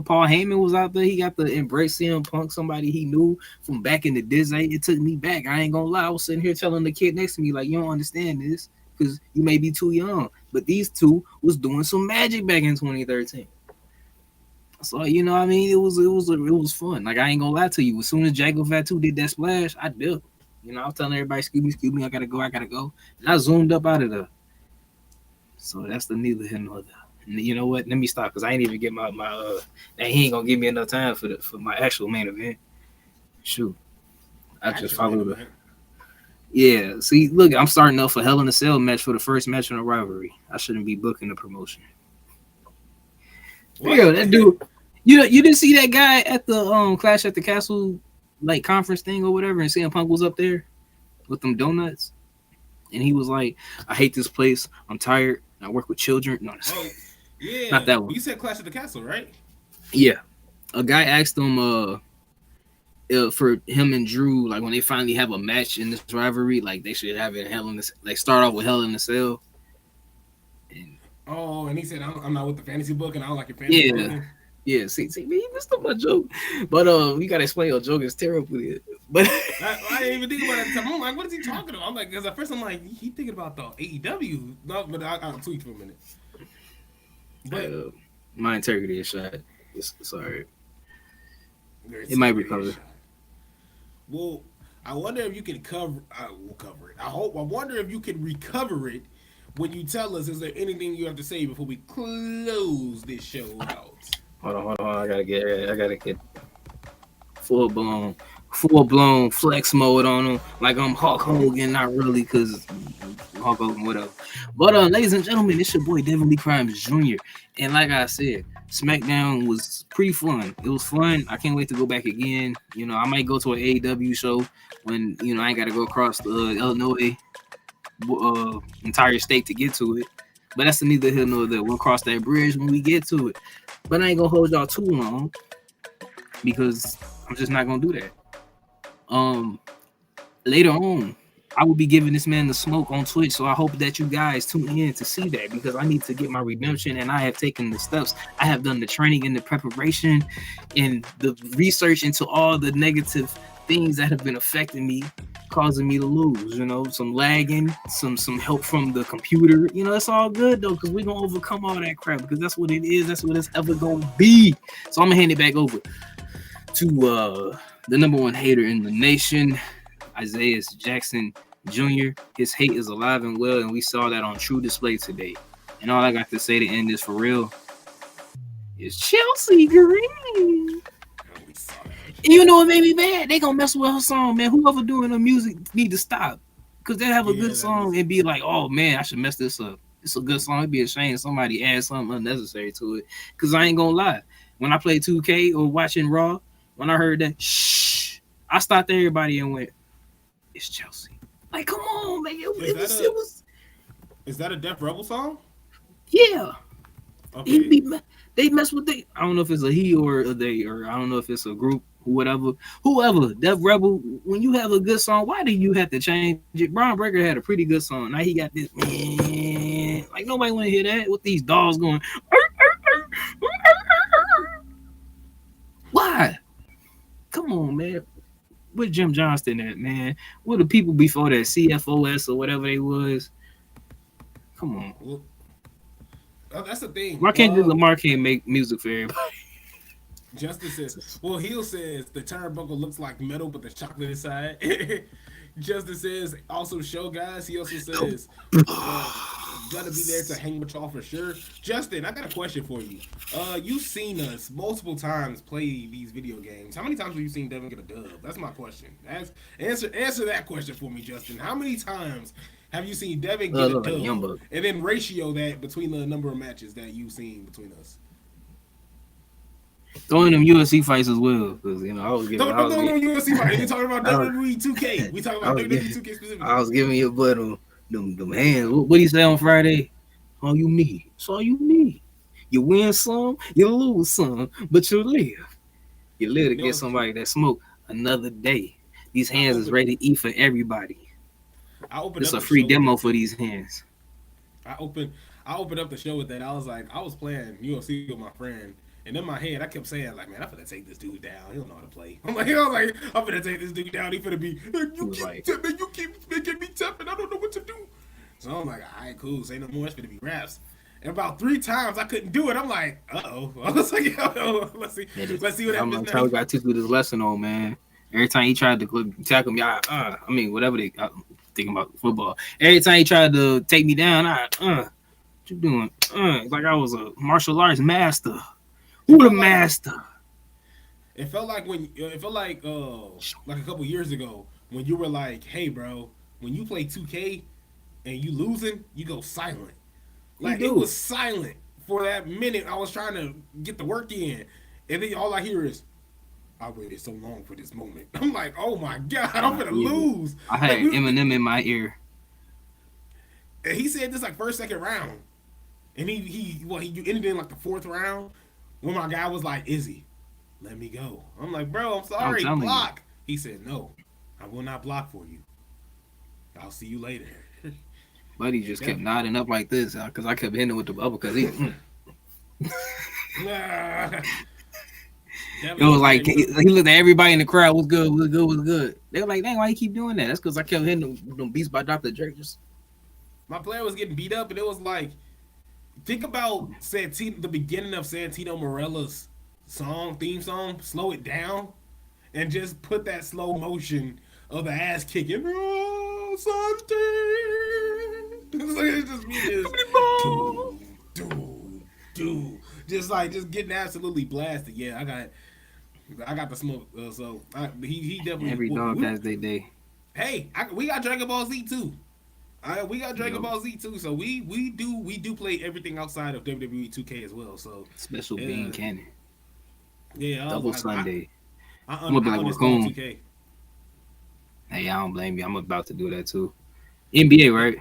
Paul Heyman was out there. He got to embrace CM Punk, somebody he knew from back in the Disney. It took me back. I ain't gonna lie. I was sitting here telling the kid next to me, like, you don't understand this because you may be too young. But these two was doing some magic back in 2013. So, it was fun. Like, I ain't gonna lie to you. As soon as Jacob Fatu did that splash, I dipped. I was telling everybody, excuse me, I gotta go. And I zoomed up out of there. So that's the neither here nor there. And you know what? Let me stop because I ain't even get my he ain't gonna give me enough time for my actual main event. Shoot. I just followed the. Yeah, see, look, I'm starting off a Hell in a Cell match for the first match in a rivalry. I shouldn't be booking the promotion. Yo, that dude, you didn't see that guy at the Clash at the Castle conference thing or whatever, and CM Punk was up there with them donuts, and he was like, "I hate this place. I'm tired. I work with children." No, yeah, not that one. You said Clash at the Castle, right? Yeah, a guy asked him for him and Drew, like when they finally have a match in this rivalry, like they should have it Hell in the start off with Hell in a Cell. And he said, I'm not with the fantasy book, and I don't like your fantasy book. Yeah. See, man, you missed up my joke. But you gotta explain your joke. It's terrible. But I didn't even think about it. I'm like, what is he talking about? I'm like, because at first I'm like, he thinking about the AEW. No, but I'll tweet for a minute. But my integrity is shot. Sorry. It might recover. Well, I wonder if you can cover. We'll cover it. I wonder if you can recover it when you tell us. Is there anything you have to say before we close this show out? Hold on. I gotta get full blown full blown flex mode on him, like I'm Hulk Hogan. Not really, cause Hulk Hogan, whatever. But ladies and gentlemen, it's your boy Devin Lee Crimes Jr. And like I said, SmackDown was pretty fun. It was fun. I can't wait to go back again. You know, I might go to an AEW show when I ain't got to go across the Illinois entire state to get to it. But that's neither here nor there. We'll cross that bridge when we get to it. But I ain't gonna hold y'all too long because I'm just not gonna do that. Later on, I will be giving this man the smoke on Twitch, so I hope that you guys tune in to see that because I need to get my redemption, and I have taken the steps. I have done the training and the preparation and the research into all the negative things that have been affecting me, causing me to lose. Some lagging, some help from the computer. It's all good though, because we're gonna overcome all that crap because that's what it is. That's what it's ever gonna be. So I'm gonna hand it back over to the number one hater in the nation, Isaiah Jackson Jr. His hate is alive and well, and we saw that on true display today. And all I got to say to end this for real is Chelsea Green. And you know what made me mad? They gonna mess with her song, man. Whoever doing her music need to stop, because they have a good song and be like, oh man, I should mess this up. It's a good song. It'd be a shame somebody add something unnecessary to it. Because I ain't gonna lie, when I play 2K or watching Raw, when I heard that shh, I stopped everybody and went, it's Chelsea. Like, come on, man. It was. Is that a Def Rebel song? Yeah. Okay. They mess with they. I don't know if it's a he or a they, or I don't know if it's a group, whatever. Whoever, Def Rebel, when you have a good song, why do you have to change it? Braun Breaker had a pretty good song. Now he got this, man. Like, nobody want to hear that with these dogs going. Why? Come on, man. Where Jim Johnston at, man? Where the people before that, CFOS or whatever they was? Come on. Well, that's the thing. Why can't Lamar can't make music for everybody? Justice says, well, Heel says the turnbuckle looks like metal, but there's chocolate inside. Justice says, also show guys. He also says, gotta be there to hang with y'all for sure. Justin, I got a question for you. You've seen us multiple times play these video games. How many times have you seen Devin get a dub? That's my question. Answer that question for me, Justin. How many times have you seen Devin get a dub? And then ratio that between the number of matches that you've seen between us. Throwing them UFC fights as well, because I was giving. Don't UFC fights. You're talking about WWE 2K. We talking about WWE 2K specifically. I was giving you a butt on them hands. What do you say on Friday? All you need. It's all you need. You win some, you lose some, but you live. You live to get somebody that smoke another day. These hands is ready to eat for everybody. It's a free demo for these hands. I opened up the show with that. I was like, I was playing UFC with my friend. And in my head, I kept saying, like, man, I'm finna take this dude down. He don't know how to play. I'm finna take this dude down. He finna be, you keep making me tough, and I don't know what to do. So I'm like, all right, cool. Say no more. It's finna be raps. And about 3 times, I couldn't do it. I'm like, uh-oh. I was like, let's see what happens. I'm trying to teach you this lesson on, man. Every time he tried to tackle me, whatever they thinking about football. Every time he tried to take me down, what you doing? Like I was a martial arts master. Who the master? It felt like like a couple years ago when you were like, hey, bro, when you play 2K and you losing, you go silent. Like, it was silent for that minute. I was trying to get the work in, and then all I hear is, I waited so long for this moment. I'm like, oh my God, I'm gonna lose. I had Eminem in my ear. And he said this like first, second round. And he ended in like the 4th round when my guy was like, Izzy, let me go. I'm like, bro, I'm sorry, block. He said, no, I will not block for you. I'll see you later. Buddy just kept nodding up like this because I kept hitting him with the bubble because he. It was like he looked at everybody in the crowd. What's good? What's good? What's good? They were like, "Dang, why you keep doing that?" That's because I kept hitting them beats by Dr. Dre. My player was getting beat up, and it was like, think about the beginning of Santino Morella's theme song. Slow it down, and just put that slow motion of the ass kicking. Oh, it's just me, just getting absolutely blasted. Yeah, I got the smoke. He definitely Every whooped me. dog has their day. Hey, we got Dragon Ball Z too. We got Dragon Yo, Ball Z too. So we do play everything outside of WWE 2K as well. So special bean uh, cannon. yeah, Double Sunday. I'm gonna be I like uninstalled Raccoon. 2K. Hey, I don't blame you. I'm about to do that too. NBA, Yeah, right?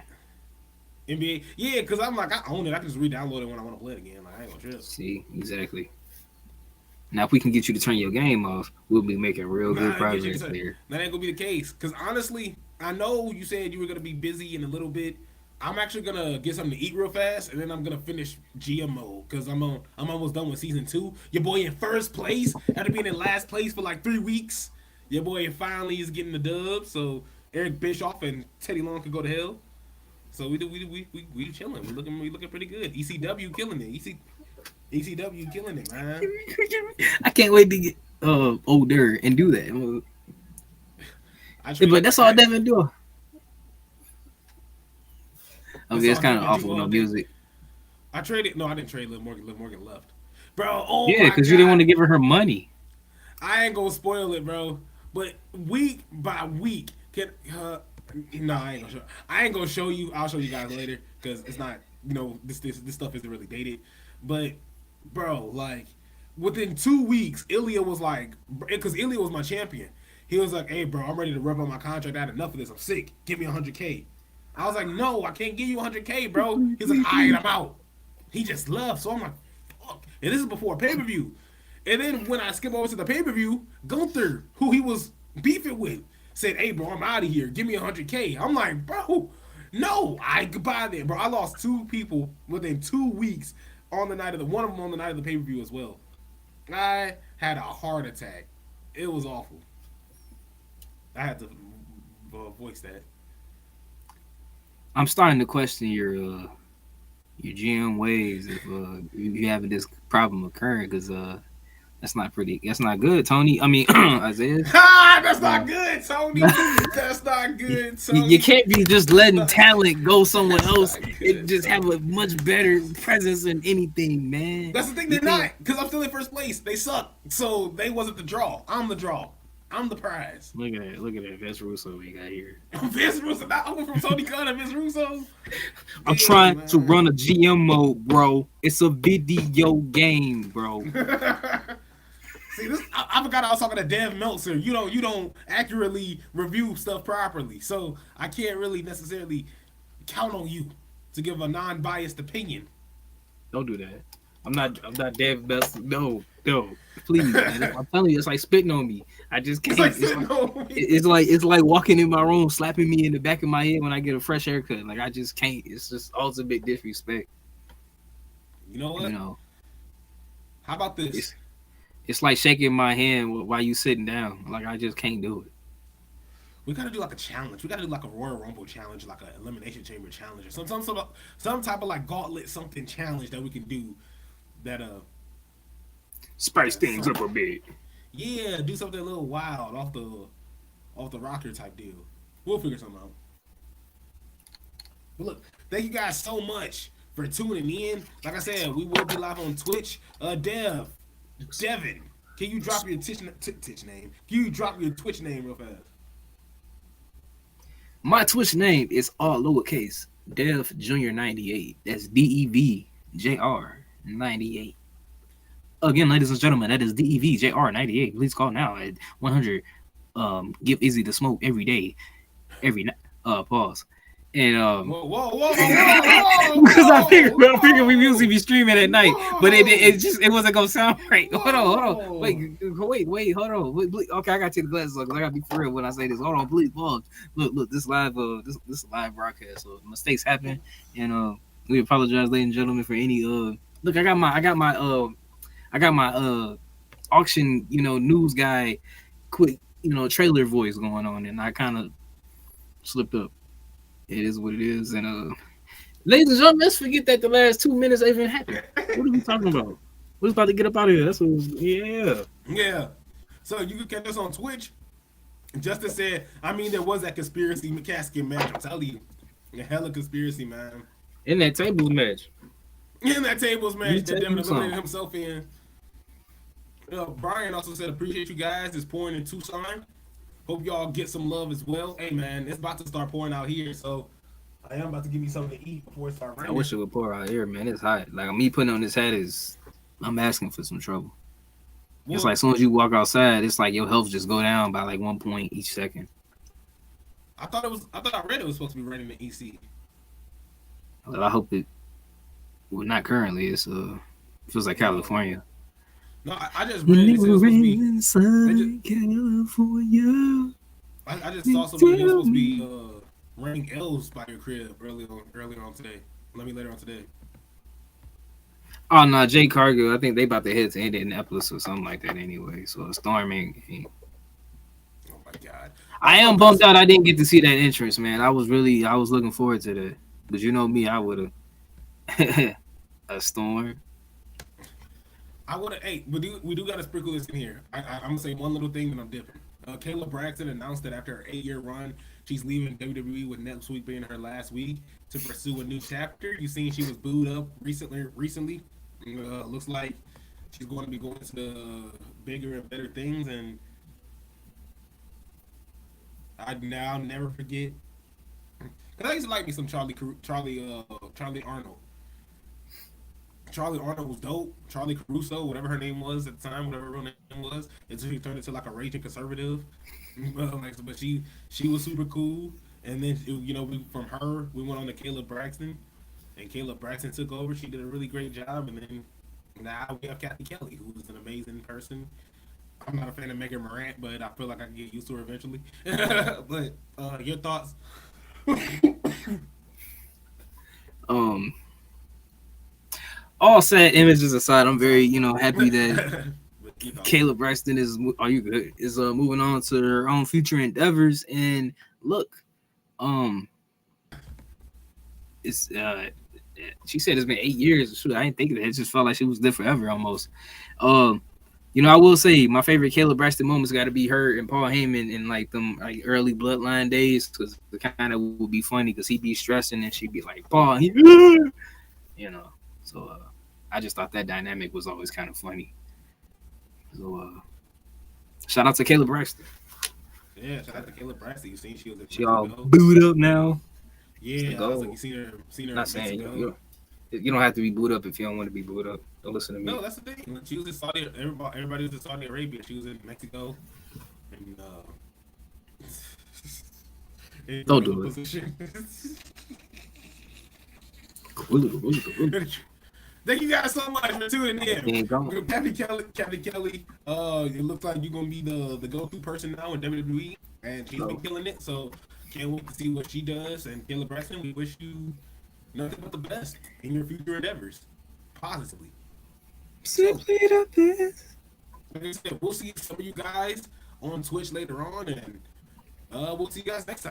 NBA. Yeah, because I'm like I own it. I can just re-download it when I want to play it again. Like I ain't gonna trip. See, exactly. Now, if we can get you to turn your game off, we'll be making real good Nah, get you progress to there. that ain't gonna be the case. Because honestly, I know you said you were gonna be busy in a little bit. I'm actually gonna get something to eat real fast, and then I'm gonna finish GMO because I'm almost done with season 2. Your boy in first place after being in last place for like 3 weeks. Your boy finally is getting the dub, so Eric Bischoff and Teddy Long could go to hell. So we chilling. We looking pretty good. ECW killing it. ECW killing it, man. I can't wait to get older and do that. I But traded. that's all Devin do. That's Okay, it's all kind of Devin awful do with all no day. music. I traded. No, I didn't trade Liv Morgan. Liv Morgan left, bro. Oh Yeah, my because you didn't want god, to give her money. I ain't gonna spoil it, bro. But week by week, no, I ain't gonna show. I ain't gonna show you. I'll show you guys later because it's not. This stuff isn't really dated. But bro, like within 2 weeks, Ilya was like, because Ilya was my champion. He was like, "Hey, bro, I'm ready to rub on my contract. I had enough of this. I'm sick. Give me 100K." I was like, "No, I can't give you 100K, bro." He's like, "All right, I'm out." He just left. So I'm like, "Fuck." And this is before pay per view. And then when I skip over to the pay per view, Gunther, who he was beefing with, said, "Hey, bro, I'm out of here. Give me 100K." I'm like, "Bro, no, I goodbye then, bro." I lost 2 people within 2 weeks on the night of the one of them on the night of the pay per view as well. I had a heart attack. It was awful. I had to voice that. I'm starting to question your GM ways if you having this problem occurring because that's not pretty. That's not good, Tony. I mean Isaiah. Ha! That's Uh, not good, Tony. That's not good, you Tony. can't be just letting talent go somewhere That's else not and good, just have Tony. a much better presence in anything, man. That's the thing. You They're can't not because I'm still in first place. They suck. So they wasn't the draw. I'm the draw. I'm the prize. look at that. Look at that. Vince Russo we got here. Vince Russo. I went from Tony Khan to Vince Russo. I'm Damn, trying to man. run a GM mode, bro. It's a video game, bro. See this. I forgot I was talking to Dev Meltzer. You don't accurately review stuff properly, so I can't really necessarily count on you to give a non-biased opinion. Don't do that. I'm not Dave Best. No. Please, man. I'm telling you, it's like spitting on me. I just It's can't. like sitting on me. It's like walking in my room, slapping me in the back of my head when I get a fresh haircut. Like I just can't. It's just ultimate disrespect. You know You what? know, How about this? it's it's like shaking my hand while you sitting down. Like I just can't do it. We gotta do like a challenge. We gotta do like a Royal Rumble challenge, like an Elimination Chamber challenge, or some type of like gauntlet something challenge that we can do. That Spice things some, up a bit. yeah, do something a little wild off the rocker type deal. We'll figure something out. But look, thank you guys so much for tuning in. Like I said, we will be live on Twitch. Devin, can you drop your Twitch name? Can you drop your Twitch name real fast? My Twitch name is all lowercase. Dev Junior 98. That's DEVJR 98. Again, ladies and gentlemen, that is DEVJR 98. Please call now at 100. Give Izzy the smoke every day, every night. Pause. And Whoa, because I whoa, figured we usually be streaming at night, but it wasn't gonna sound right. Hold on, whoa. wait, hold on. Okay, I gotta take the glasses off because I gotta be for real when I say this. Hold on, please pause. Look, this live this live broadcast, so mistakes happen, and we apologize, ladies and gentlemen, for any look. I got my auction news guy quick trailer voice going on, and I kind of slipped up. It is what it is, and ladies and gentlemen, let's forget that the last 2 minutes even happened. What are we talking about? We're about to get up out of here. That's what yeah. Yeah. So you can catch us on Twitch. Justice said, I mean, there was that conspiracy casket match. I'm telling you. A hella conspiracy, man. In that tables match. In that tables match that Devin eliminated something. himself in. Brian also said, appreciate you guys. It's pouring in Tucson. Hope y'all get some love as well. Hey, man, it's about to start pouring out here, so I am about to give me something to eat before it starts I raining. wish it would pour out here, man. It's hot. Like me putting on this hat I'm asking for some trouble. Well, it's like as soon as you walk outside, it's like your health just go down by like 1 point each second. I read it was supposed to be raining in EC. Well, I hope it. Well, not currently. It feels like California. No, I just read it. It was supposed to be California. I just saw something. It was supposed to be raining L's by your crib earlier on today. Later on today. Oh no, Jay Cargill. I think they about to head to Indianapolis or something like that anyway. So a storm ain't. Oh my god! I am bummed out. I didn't get to see that entrance, man. I was looking forward to that. But you know me, I would have a storm. I would have. Hey, we do got to sprinkle this in here. I'm gonna say one little thing, and I'm dipping. Kayla Braxton announced that after her 8-year run, she's leaving WWE with next week being her last week to pursue a new chapter. You seen she was booed up recently. Looks like she's going to be going to the bigger and better things, and I now never forget. Cause I used to like me some Charlie Arnold. Charlie Arnold was dope. Charlie Caruso, whatever her name was at the time, whatever her real name was, until she turned into like a raging conservative. But she was super cool. And then from her we went on to Kayla Braxton, and Kayla Braxton took over. She did a really great job, and then now we have Kathy Kelly, who is an amazing person. I'm not a fan of Megan Morant, but I feel like I can get used to her eventually. But your thoughts? All sad images aside, I'm very, happy that Kayla Braxton is moving on to her own future endeavors. And look, it's she said it's been 8 years. Shoot, I didn't think of that. It just felt like she was there forever almost. I will say my favorite Kayla Braxton moments got to be her and Paul Heyman in like them like early Bloodline days, because it kind of would be funny because he'd be stressing and she'd be like, Paul, So I just thought that dynamic was always kind of funny. So shout out to Kayla Braxton. Yeah, shout out to Kayla Braxton. You seen she was she all booed up now. Yeah, I was like, you seen her. Not saying you don't have to be booed up if you don't want to be booed up. Don't listen to me. No, that's the thing. She was in Saudi. Everybody was in Saudi Arabia. She was in Mexico, and don't do it. Thank you guys so much for tuning in. Kathy Kelly. It looks like you're gonna be the go-to person now in WWE, and she's been killing it. So can't wait to see what she does. And Kayla Braxton, we wish you nothing but the best in your future endeavors, positively. Simply the best. Like I said, we'll see some of you guys on Twitch later on, and we'll see you guys next time.